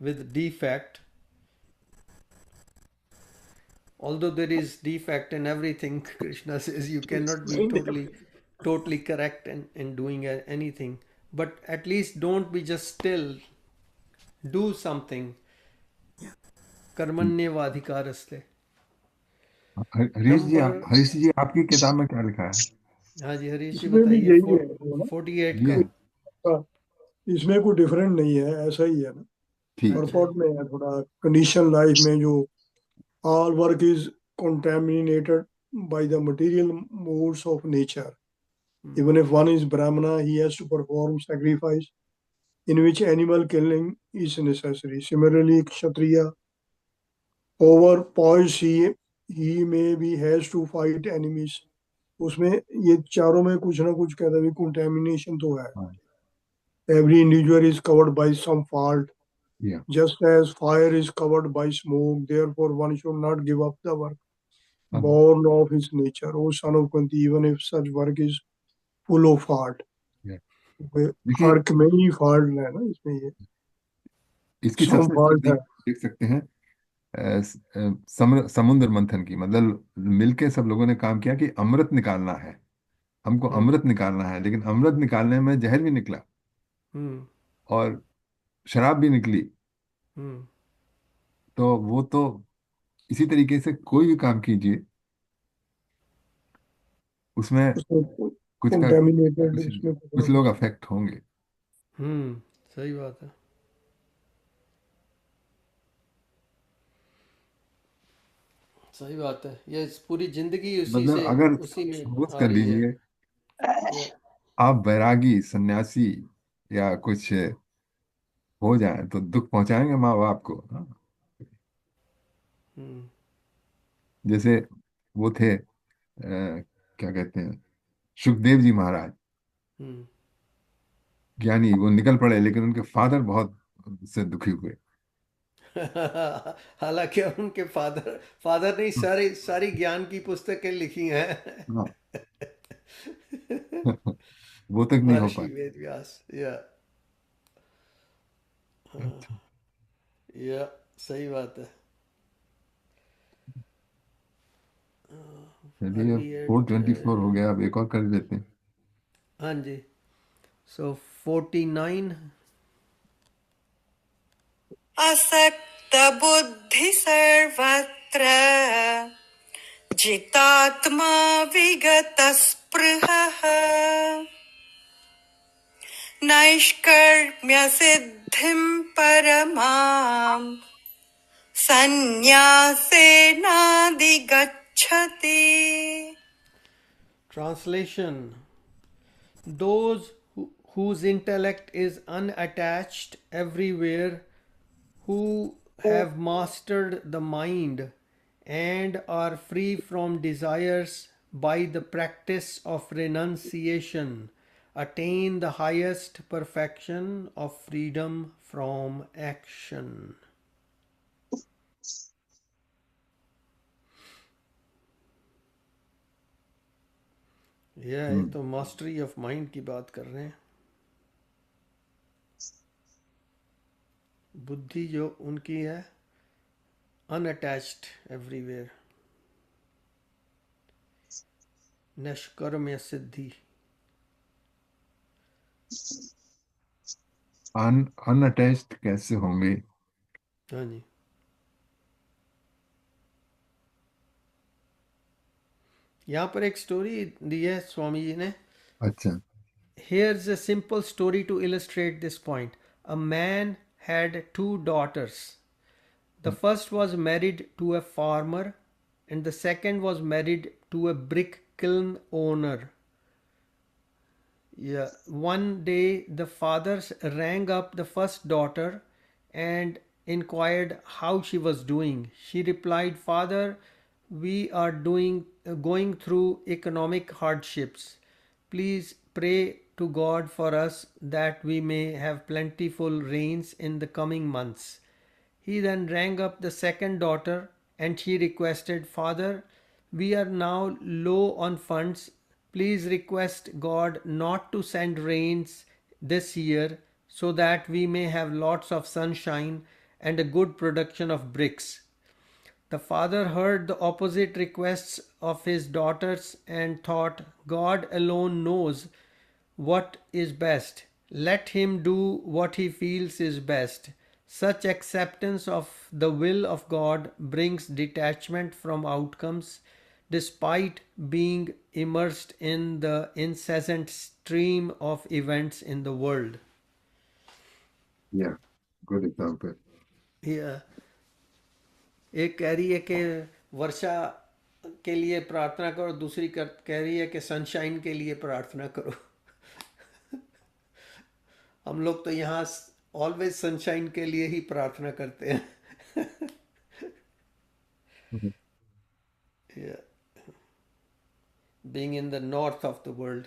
with defect. Although there is defect in everything, Krishna says you cannot be totally correct in doing anything. But at least don't be just still. Do something. Karmanyevadhikaraste. Harish ji Number, Harish जी आपकी किताब में क्या लिखा है? हाँ जी हरीश जी इसमें भी बताइए. यही है वो ना, 48 ये का. है? हाँ, इसमें कोई डिफरेंट नहीं है, ऐसा ही है ना. ठीक अच्छा. परपॉट में है थोड़ा कंडीशन लाइफ में जो all work is contaminated by the material modes of nature. Even if one is Brahmana, he has to perform sacrifice in which animal killing is necessary. Similarly, Kshatriya, over poise he maybe has to fight enemies. उसमें ये चारों में कुछ ना कुछ कहता है, contamination तो है. हाँ, Every individual is covered by some fault. yeah. Just as fire is covered by smoke, therefore one should not give up the work हाँ, born of his nature. O son of Kunti, even if such work is full of fault. yeah. वे देखिए अर्क में ही fault है ना, इसमें ये इसकी some सबसे fault है. देख सकते हैं समुद्र मंथन की, मतलब मिलके सब लोगों ने काम किया कि अमृत निकालना है, हमको अमृत निकालना है, लेकिन अमृत निकालने में जहर भी निकला हम्म. और शराब भी निकली. हम्म. तो वो तो इसी तरीके से कोई भी काम कीजिए उसमें उसमें कुछ का contaminated, कुछ उसमें कुछ लोग अफेक्ट होंगे. सही बात है. सही बात है. ये पूरी जिंदगी उसी मतलब से अगर उसी में सपोज आ कर रही है. लीजिए या, आप बैरागी सन्यासी या कुछ हो जाए तो दुख पहुंचाएंगे माँ बाप को. हाँ? हम्म. जैसे वो थे क्या कहते हैं, सुखदेव जी महाराज हम्म. ज्ञानी, वो निकल पड़े लेकिन उनके फादर बहुत से दुखी हुए. हालांकि उनके फादर ने सारी सारी ज्ञान की पुस्तकें लिखी हैं. हाँ. वो तक नहीं हो महर्षि पाए. वेद व्यास. या अच्छा, या सही बात है. चलिए early 4:24 हो at, गया, अब एक और कर देते हैं. हाँ जी. So 49. असक्ता बुद्धि सर्वत्र जितात्मा विगत स्पृहः नैष्कर्म्य सिद्धिं परमां संन्यासेनाधिगच्छति. Translation: those whose intellect is unattached everywhere, who have mastered the mind and are free from desires by the practice of renunciation, attain the highest perfection of freedom from action. ये तो mastery of mind की बात कर रहे हैं. बुद्धि जो उनकी है अनअटैच्ड एवरीवेयर, निष्कर्म्य सिद्धि. अनअटैच्ड कैसे होंगे? हाँ जी. यहाँ पर एक स्टोरी दी है स्वामी जी ने. अच्छा. Here's a simple story to illustrate this point. A man had two daughters. The first was married to a farmer and the second was married to a brick kiln owner. Yeah. One day the father rang up the first daughter and inquired how she was doing. She replied, "Father, we are going through economic hardships. Please pray to God for us that we may have plentiful rains in the coming months." He then rang up the second daughter and she requested, "Father, we are now low on funds. Please request God not to send rains this year so that we may have lots of sunshine and a good production of bricks." The father heard the opposite requests of his daughters and thought, "God alone knows what is best. Let him do what he feels is best." Such acceptance of the will of God brings detachment from outcomes despite being immersed in the incessant stream of events in the world. Yeah, good example. Yeah. एक कह रही है कि वर्षा के लिए प्रार्थना करो, दूसरी कह रही है कि सनशाइन के लिए प्रार्थना करो. हम लोग तो यहाँ ऑलवेज सनशाइन के लिए ही प्रार्थना करते हैं. Yeah. Being in the north of the world.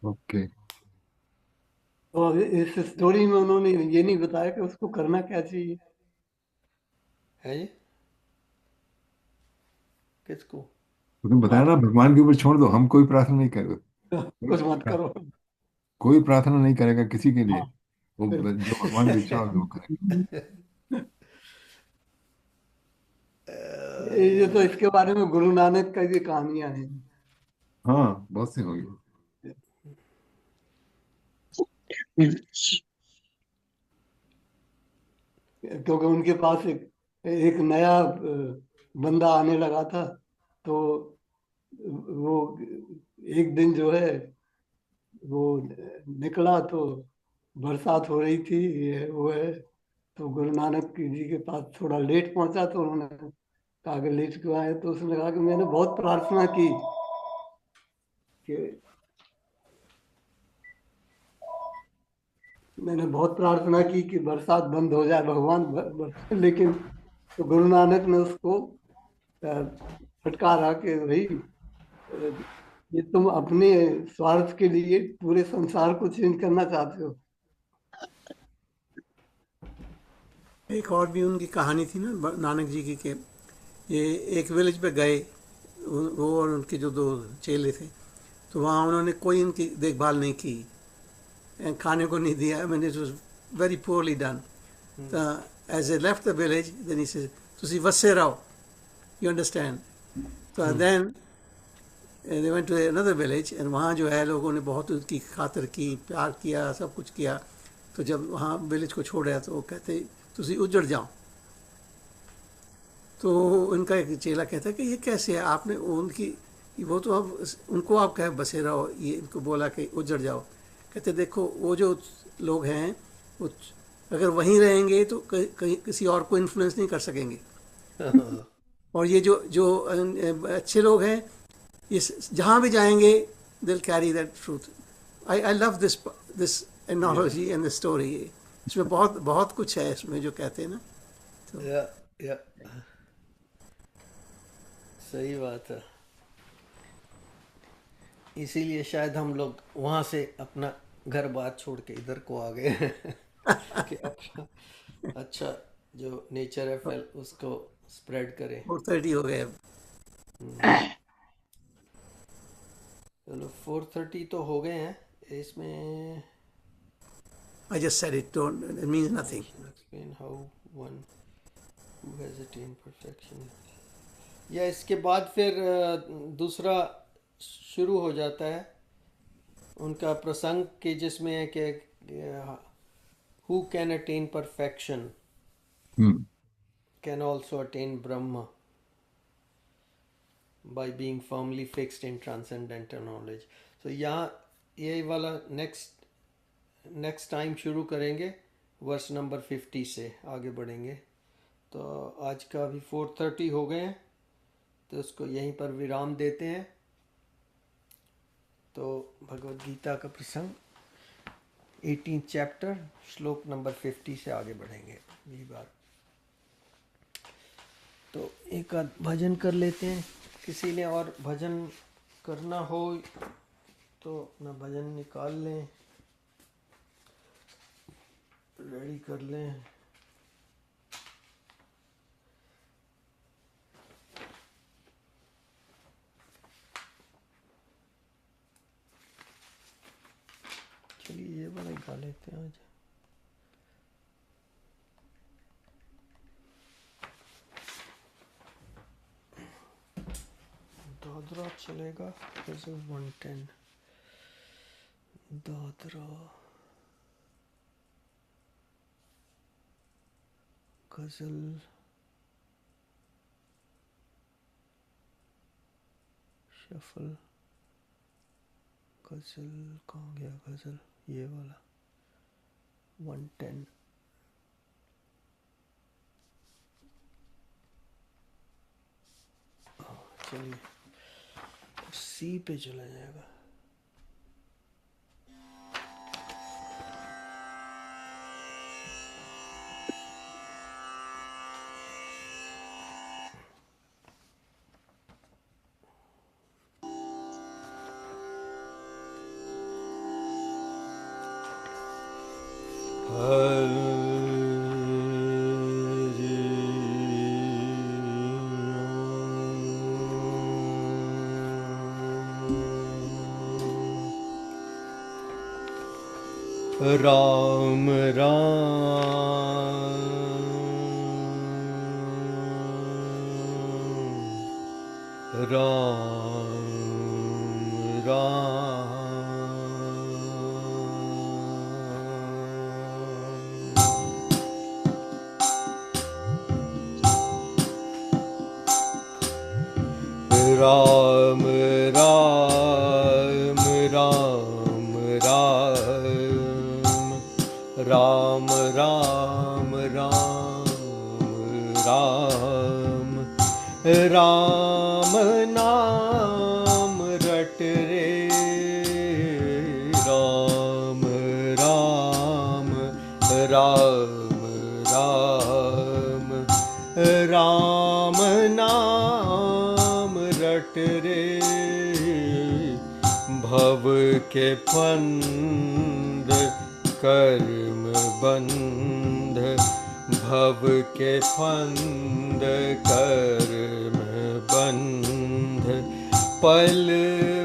Okay. तो अब इस स्टोरी में उन्होंने ये नहीं बताया कि उसको करना क्या चाहिए. है जी? किसको? तुम बताया ना, भगवान के ऊपर छोड़ दो, हम कोई प्रार्थना नहीं करेंगे. कुछ मत करो. कोई प्रार्थना नहीं करेगा किसी के लिए. वो जो भगवान की इच्छा होगी वो करेगा. ये तो इसके बारे में गुरु नानक का ये कहानियां हैं. हाँ, बहुत सी होंगी. क्योंकि उनके पास एक नया बंदा आने लगा था, तो वो एक दिन जो है वो निकला तो बरसात हो रही थी, ये वो है. तो गुरु नानक जी के पास थोड़ा लेट पहुंचा, तो उन्होंने कहा कि लेट क्यों आए. तो उसने कहा कि मैंने बहुत प्रार्थना की कि मैंने बहुत प्रार्थना की कि बरसात बंद हो जाए भगवान, लेकिन तो गुरु नानक ने उसको फटकारा कि भाई ये तुम अपने स्वार्थ के लिए पूरे संसार को चेंज करना चाहते हो. एक और भी उनकी कहानी थी ना नानक जी की, कि ये एक विलेज पे गए, वो और उनके जो दो चेले थे, तो वहाँ उन्होंने कोई उनकी देखभाल नहीं की, खाने को नहीं दिया. मैंने it was very poorly done. As a left the village, then he said, ਤੁਸੀਂ ਵਸੇ ਰਹੋ, you understand, तो then they went to another village, and वहाँ जो है लोगों ने बहुत उसकी खातिर की, प्यार किया, सब कुछ किया. तो जब वहाँ विलेज को छोड़ा तो वो कहते तुसी उजड़ जाओ. तो उनका एक चेला कहता है कि ये कैसे है, आपने उनकी वो तो अब उनको आप कहे बसे रहो, ये इनको बोला कि उजड़ जाओ. कहते देखो वो जो लोग हैं वो अगर वहीं रहेंगे तो कहीं किसी और को इन्फ्लुएंस नहीं कर सकेंगे. और ये जो जो अच्छे लोग हैं ये जहाँ भी जाएंगे they'll carry that truth. I love this analogy and the story. इसमें बहुत कुछ है इसमें जो कहते हैं ना. तो या सही बात है. इसीलिए शायद हम लोग वहाँ से अपना घर बार छोड़ के इधर को आ गए कि अपना अच्छा जो नेचर है फैल उसको स्प्रेड करें. 4:30 हो गए अब. चलो 4:30 तो हो गए हैं. इसमें I just said it means nothing. explain how one who has attained perfection. या इसके बाद फिर दूसरा शुरू हो जाता है उनका प्रसंग के जिसमें है कि who can attain perfection can also attain Brahma by being firmly fixed in transcendental knowledge. So यहाँ ये वाला नेक्स्ट टाइम शुरू करेंगे वर्स नंबर 50 से आगे बढ़ेंगे. तो आज का अभी 4:30 हो गए हैं तो उसको यहीं पर विराम देते हैं. तो भगवद गीता का प्रसंग 18th चैप्टर श्लोक नंबर 50 से आगे बढ़ेंगे ये बार. तो एक आध भजन कर लेते हैं. किसी ने और भजन करना हो तो अपना भजन निकाल लें, रेडी कर लें. चलिए ये वाला गा लेते हैं आज. दादरा चलेगा. 110 दादरा गजल शफल. गजल कहाँ गया गजल? ये वाला 110. चलिए सी पे चला जाएगा. राम राम राम राम राम राम राम राम राम राम राम नाम रट रे. राम राम राम राम राम नाम रट रे. भव के फंद कर्म बंध, भव के फंद कर्म बंध, पल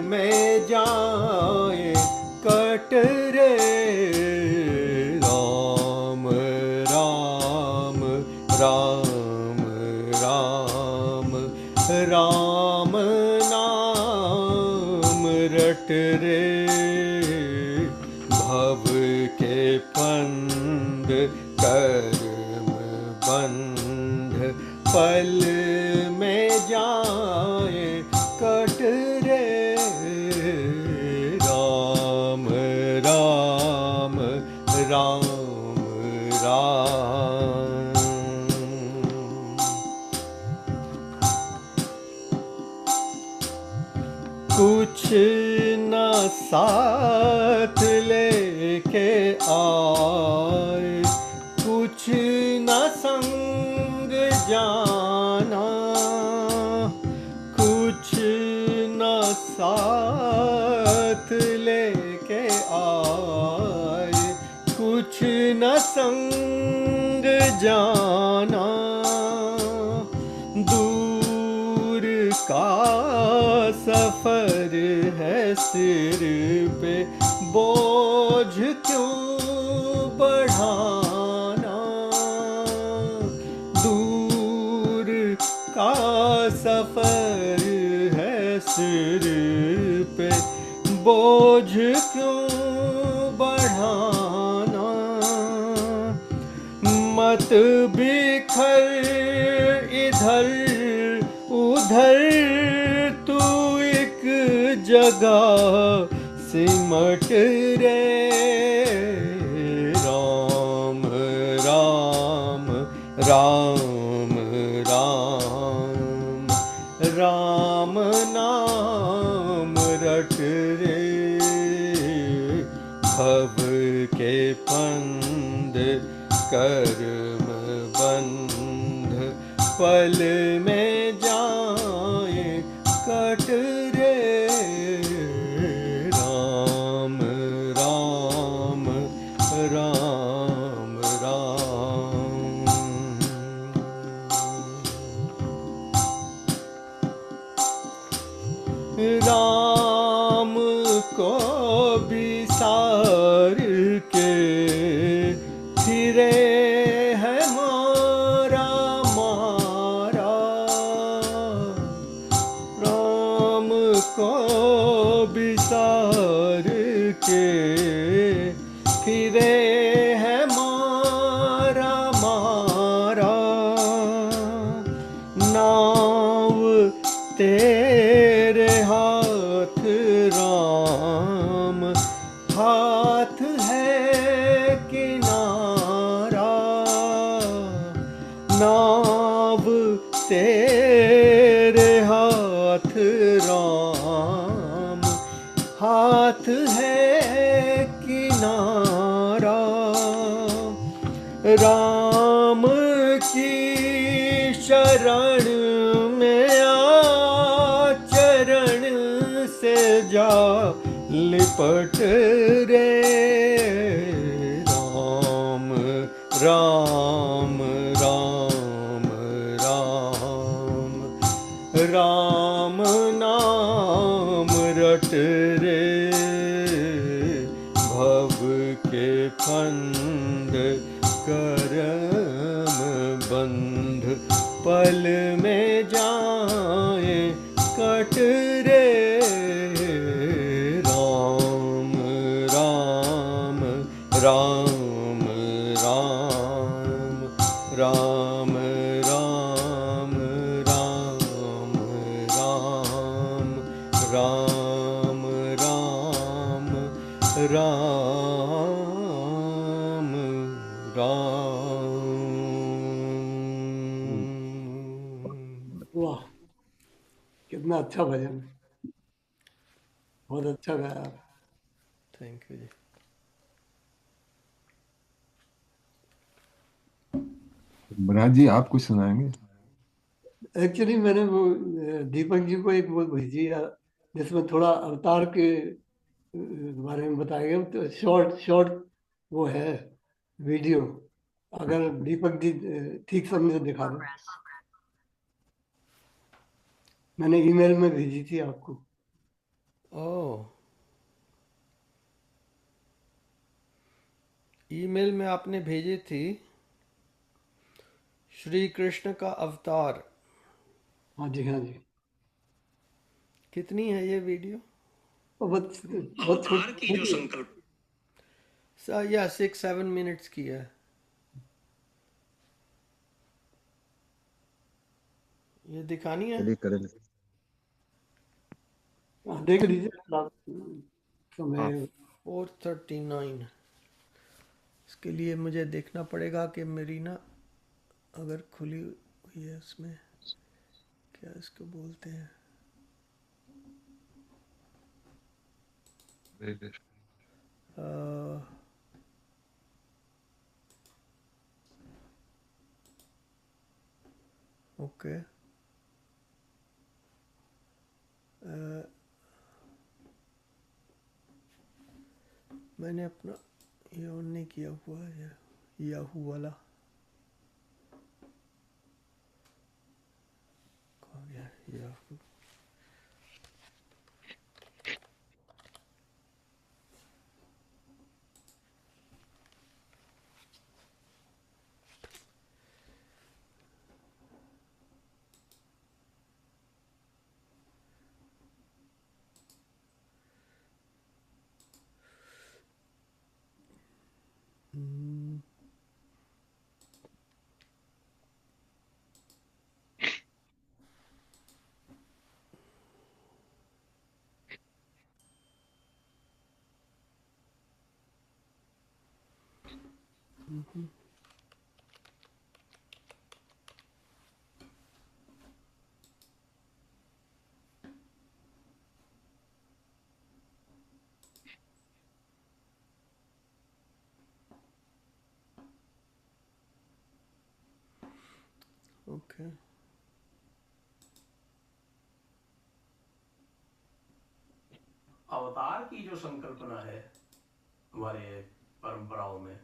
में जाए कट रे. राम राम राम राम राम भव के फंद कर्म बंध पल में जाए कट रे राम राम राम राम। कुछ न साथ लेके आए, कुछ न संग जाना, कुछ न साथ लेके आए, कुछ न संग जाना, दूर का सफर है सिर पे बोझ क्यों बढ़ाना, दूर का सफर है सिर पे बोझ क्यों बढ़ाना, मत बिखर इधर उधर तू एक जगह सिमट रे राम राम राम राम राम नाम रट रे भव के फंद कर्म बंध पल में जाए कट रे राम राम राम राम। राम को विसार के फिरे है मारा मारा, राम को विसार के फिरे है मारा मारा, नाव तेरे हाथ राम, हाथ है किनारा, नाव तेरे हाथ राम, हाथ है किनारा, राम की शरण में आ चरण से जा लिपट रे राम राम राम राम राम नाम रट रे भव के फंद करम बंध पल में जाए कट रे राम राम राम राम राम राम राम राम राम राम राम राम। वाह, कितना अच्छा भजन है, बहुत अच्छा गाया आप। Thank you ji. बराज जी आप कुछ सुनाएंगे? एक्चुअली मैंने वो दीपक जी को एक वो भेजी है जिसमें थोड़ा अवतार के बारे में बताया गया, तो शॉर्ट शॉर्ट वो है वीडियो, अगर दीपक जी ठीक समझे दिखा दो। मैंने ईमेल में भेजी थी आपको। ओह, ईमेल में आपने भेजी थी श्री कृष्ण का अवतार। हाँ जी, हाँ जी। कितनी है ये वीडियो? बहुत बहुत अवतार की जो छोटी है। संकल्प या 6-7 मिनट्स की है। ये दिखानी है। चलिए करें। देख लीजिए आप समय। 4:39। इसके लिए मुझे देखना पड़ेगा कि मेरी ना अगर खुली हुई है उसमें, क्या इसको बोलते हैं, ओके। मैंने अपना ये ऑन नहीं किया हुआ है, याहू वाला कहाँ गया याहू। हम्म, ओके। अवतार की जो संकल्पना है हमारे परंपराओं में,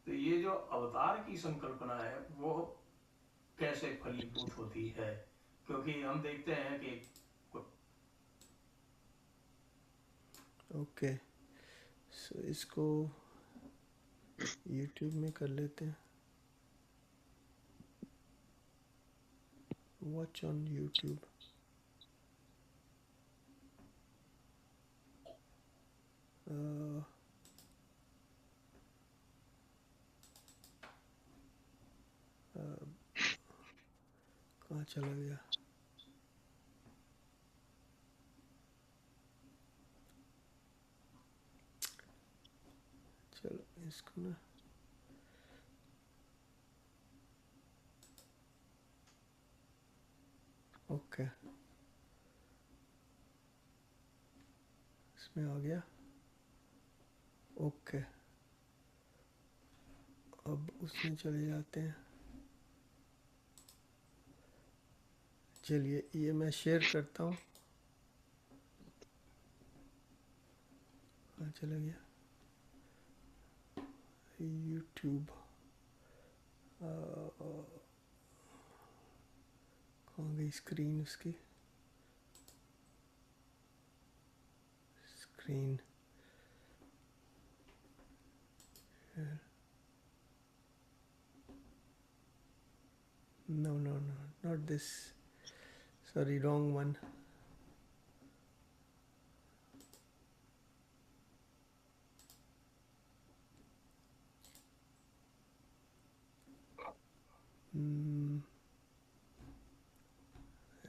तो ये जो अवतार की संकल्पना है वो कैसे फलीभूत होती है? क्योंकि हम देखते हैं कि ओके, सो इसको YouTube में कर लेते हैं। Watch on YouTube। कहाँ चला गया? चलो इसको ना, ओके इसमें आ गया। ओके, अब उसमें चले जाते हैं। चलिए ये मैं शेयर करता हूँ। कहाँ चला गया? YouTube। कहाँ गई स्क्रीन उसकी? Screen no, not this, sorry, wrong one.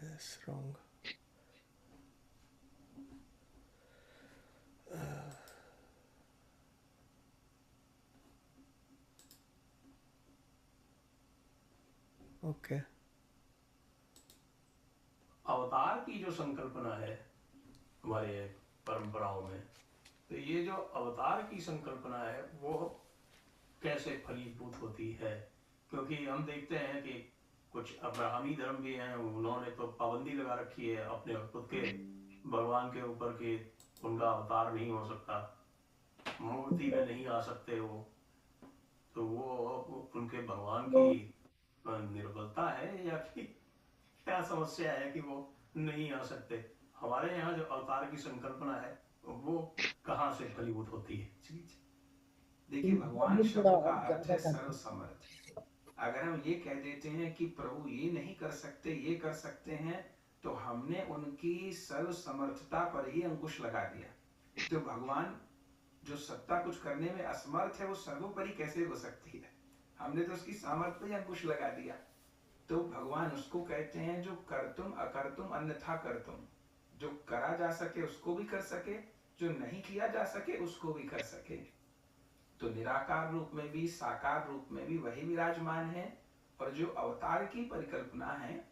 Yes, wrong. Okay. अवतार की जो संकल्पना है हमारे परंपराओं में, तो ये जो अवतार की संकल्पना है वो कैसे फलीभूत होती है? क्योंकि हम देखते हैं कि कुछ अब्राहमी धर्म भी हैं, उन्होंने तो पाबंदी लगा रखी है अपने खुद के भगवान के ऊपर कि उनका अवतार नहीं हो सकता, मूर्ति में नहीं आ सकते वो। तो वो उनके भगवान की निर्बलता है या फिर क्या समस्या है कि वो नहीं आ सकते? हमारे यहाँ जो अवतार की संकल्पना है वो कहाँ से फलीभूत होती है? देखिए, भगवान शब्द का अर्थ है सर्व समर्थ। अगर हम ये कह देते हैं कि प्रभु ये नहीं कर सकते, ये कर सकते हैं, तो हमने उनकी सर्व समर्थता पर ही अंकुश लगा दिया। तो भगवान जो सत्ता कुछ करने में असमर्थ है वो सर्वोपरि कैसे हो सकती है? हमने तो उसकी सामर्थ्य पर ही अंकुश लगा दिया। तो भगवान उसको कहते हैं जो करतुम अकर्तुम अन्यथा करतुम, जो करा जा सके उसको भी कर सके, जो नहीं किया जा सके उसको भी कर सके। तो निराकार रूप में भी साकार रूप में भी वही विराजमान है। और जो अवतार की परिकल्पना है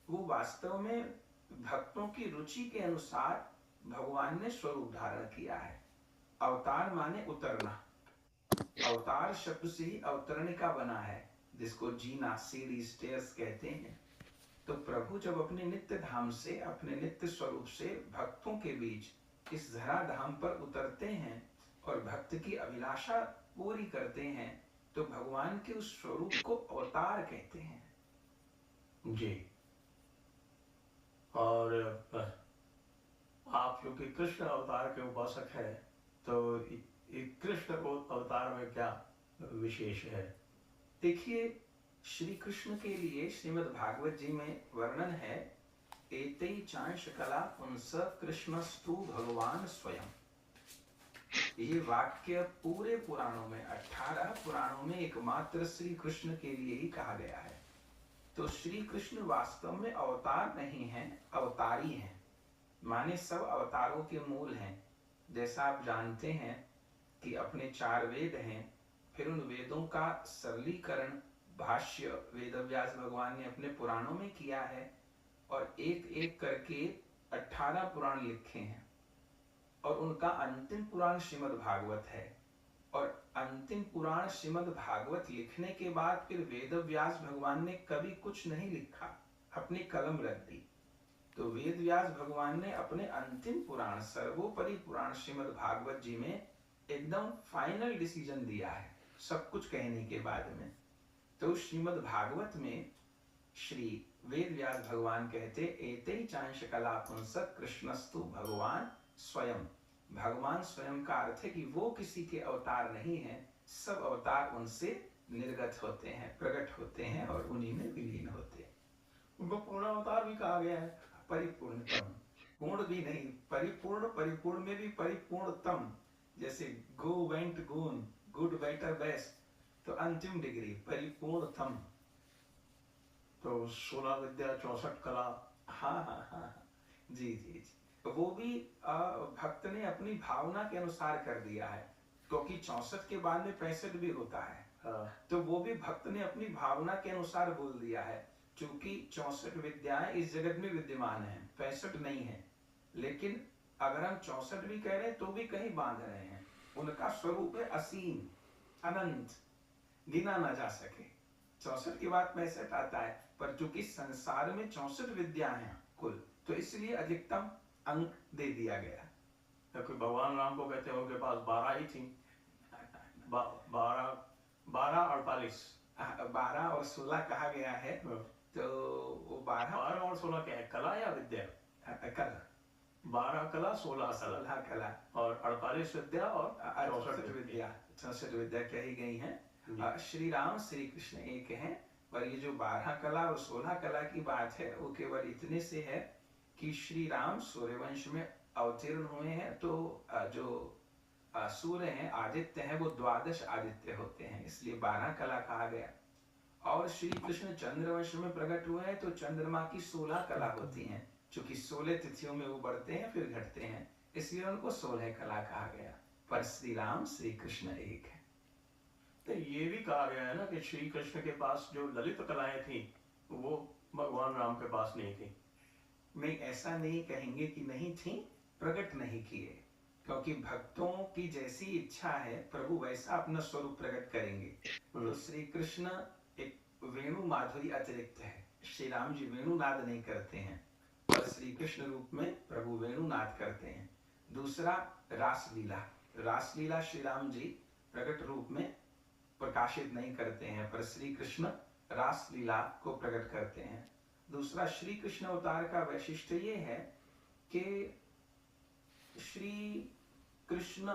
वो वास्तव में भक्तों की रुचि के अनुसार भगवान ने स्वरूप धारण किया है। अवतार माने उतरना, अवतार शब्द से ही अवतरणिका बना है, जिसको जीना, सीढ़ी, स्टेयर्स कहते हैं। तो प्रभु जब अपने नित्य धाम से, अपने नित्य स्वरूप से भक्तों के बीच इस धरा धाम पर उतरते हैं और भक्त की अभिलाषा पूरी करते हैं, तो भगवान के उस स्वरूप को अवतार कहते हैं। जी। और आप क्योंकि कृष्ण अवतार के उपासक है, तो कृष्ण अवतार में क्या विशेष है? देखिए, श्री कृष्ण के लिए श्रीमद् भागवत जी में वर्णन है, एतै चांश कला पुंस कृष्णस्तु भगवान स्वयं। ये वाक्य पूरे पुराणों में, 18 पुराणों में एकमात्र श्री कृष्ण के लिए ही कहा गया है। तो श्री कृष्ण वास्तव में अवतार नहीं है, अवतारी हैं। माने सब अवतारों के मूल हैं। जैसा आप जानते हैं कि अपने 4 वेद हैं, फिर उन वेदों का सरलीकरण भाष्य वेदव्यास भगवान ने अपने पुराणों में किया है, और एक एक करके 18 पुराण लिखे हैं। और उनका अंतिम पुराण श्रीमद् भागवत है। और अंतिम पुराण श्रीमद् भागवत लिखने के बाद फिर वेदव्यास भगवान ने कभी कुछ नहीं लिखा, अपनी कलम रख दी। तो वेदव्यास भगवान ने अपने अंतिम पुराण, सर्वोपरि पुराण श्रीमद् भागवत जी में एकदम फाइनल डिसीजन दिया है, सब कुछ कहने के बाद में। तो श्रीमद् भागवत में श्री वेदव्यास भगवान कहते, एतै चांश कला पुंस कृष्णस्तु भगवान स्वयं। भगवान स्वयं का अर्थ है कि वो किसी के अवतार नहीं है, सब अवतार उनसे निर्गत होते हैं, प्रकट होते हैं और उन्हीं में विलीन होते हैं। उनको पूर्ण अवतार भी कहा गया है। परिपूर्णतम, पूर्ण भी नहीं, परिपूर्ण, परिपूर्ण में भी परिपूर्णतम। जैसे गो, वेंट, गुण, गुड, बेटर, बेस्ट, तो अंतिम डिग्री परिपूर्णतम। तो 16 विद्या 64 कला। हाँ, जी जी जी। वो भी भक्त ने अपनी भावना के अनुसार कर दिया है, क्योंकि 64 के बाद में 65 भी होता है। तो वो भी भक्त ने अपनी भावना के अनुसार बोल दिया है। चूंकि 64 विद्याएं इस जगत में विद्यमान हैं, 65 नहीं है। लेकिन अगर हम 64 भी कह रहे हैं तो भी कहीं बांध रहे हैं। उनका स्वरूप है असीम, अनंत, गिना ना जा सके। 64 के बाद 65 आता है, पर चूंकि संसार में 64 विद्या हैं कुल, तो इसलिए अधिकतम अंक दे दिया गया। क्योंकि भगवान राम को कहते हैं उनके पास 12 ही थी। 12 48, 12 और 16 कहा गया है। तो वो 12 और 16 क्या है, कला या विद्या? कला। 12 कला 16 कला और 48 विद्या और 64 विद्या कही गई हैं। श्री राम श्री कृष्ण एक हैं, पर ये जो 12 कला और 16 कला की बात है वो केवल इतने से है कि श्री राम सूर्यवंश में अवतीर्ण हुए हैं। तो जो सूर्य हैं, आदित्य हैं, वो 12 आदित्य होते हैं, इसलिए 12 कला कहा गया। और श्री कृष्ण चंद्रवंश में प्रकट हुए हैं, तो चंद्रमा की 16 कला होती हैं। चूंकि 16 तिथियों में वो बढ़ते हैं फिर घटते हैं, इसलिए उनको 16 कला कहा गया। पर श्री राम श्री कृष्ण एक है। तो ये भी कहा गया है ना कि श्री कृष्ण के पास जो ललित कलाएं थी वो भगवान राम के पास नहीं थी। नहीं, ऐसा नहीं कहेंगे कि नहीं थी, प्रकट नहीं किए, क्योंकि भक्तों की जैसी इच्छा है प्रभु वैसा अपना स्वरूप प्रकट करेंगे। तो श्री कृष्ण एक वेणु माधुरी अतिरिक्त है। श्री राम जी वेणुनाद नहीं करते हैं, पर श्री कृष्ण रूप में प्रभु वेणुनाद करते हैं। दूसरा रासलीला, रासलीला श्री राम जी प्रकट रूप में प्रकाशित नहीं करते हैं, पर श्री कृष्ण रासलीला को प्रकट करते हैं। दूसरा श्री कृष्ण अवतार का वैशिष्ट्य ये है कि श्री कृष्ण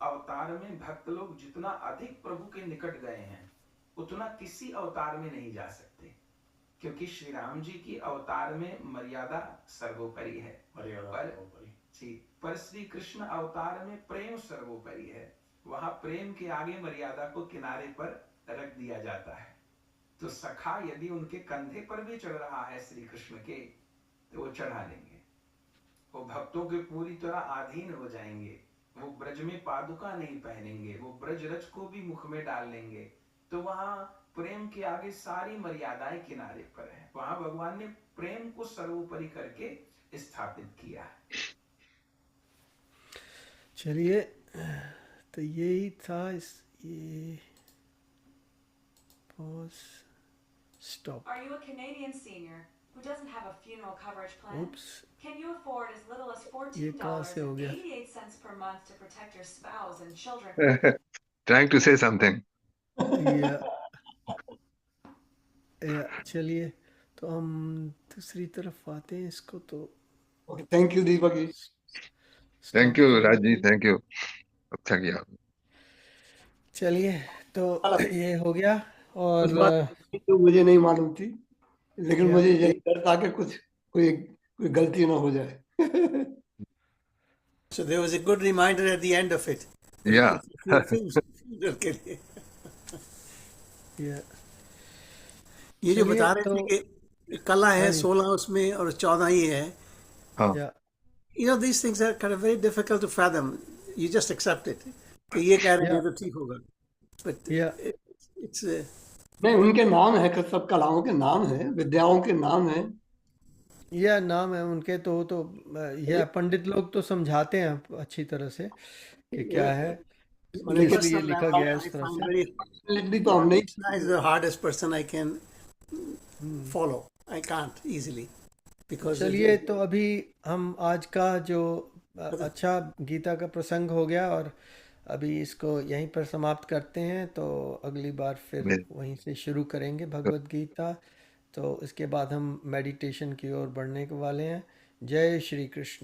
अवतार में भक्त लोग जितना अधिक प्रभु के निकट गए हैं उतना किसी अवतार में नहीं जा सकते। क्योंकि श्री राम जी की अवतार में मर्यादा सर्वोपरि है, पर श्री कृष्ण अवतार में प्रेम सर्वोपरि है। वहां प्रेम के आगे मर्यादा को किनारे पर रख दिया जाता है। तो सखा यदि उनके कंधे पर भी चढ़ रहा है श्री कृष्ण के, तो वो चढ़ा लेंगे। वो भक्तों के पूरी तरह अधीन हो जाएंगे। वो ब्रज में पादुका नहीं पहनेंगे, वो ब्रज रज को भी मुख में डाल लेंगे। तो वहां प्रेम के आगे सारी मर्यादाएं किनारे पर है। वहां भगवान ने प्रेम को सर्वोपरि करके स्थापित किया है। चलिए, तो यही था ये pause, stop. Are you a Canadian senior who doesn't have a funeral coverage plan? Oops. Can you afford as little as ये कहाँ से हो गया? $14.88 per month to protect your spouse and children? Trying to say something. चलिए, तो हम दूसरी तरफ आते हैं इसको। तो okay, thank you Deepak ji. Thank you Raji, thank you, अच्छा किया। चलिए, तो ये हो गया। और कुछ बात तो मुझे नहीं मालूम थी, लेकिन क्या? मुझे यही डर था कि कुछ कोई गलती ना हो जाए। So there was a good reminder at the end of it. Yeah. ये जो चलिए, बता रहे तो थे कि कला है हाँ जी। 16 उसमें और 14 ही है. हाँ. या You know, these things are kind of very difficult to fathom. You just accept it. कि ये कह रहे हैं Yeah. तो ठीक होगा. But Yeah. it's नहीं, उनके नाम है, सब कलाओं के नाम है, विद्याओं के नाम है। यह नाम है उनके। तो यह पंडित लोग तो समझाते हैं अच्छी तरह से कि क्या है, उनके किस लिए लिखा गया है I इस तरह find से। very लिख दी तो हम नहीं। Krishna is the hardest person I can follow. I can't easily because चलिए, तो अभी हम आज का जो अच्छा गीता का प्रसंग हो गया, और अभी इसको यहीं पर समाप्त करते हैं। तो अगली बार फिर वहीं से शुरू करेंगे भगवत गीता। तो इसके बाद हम मेडिटेशन की ओर बढ़ने वाले हैं। जय श्री कृष्ण।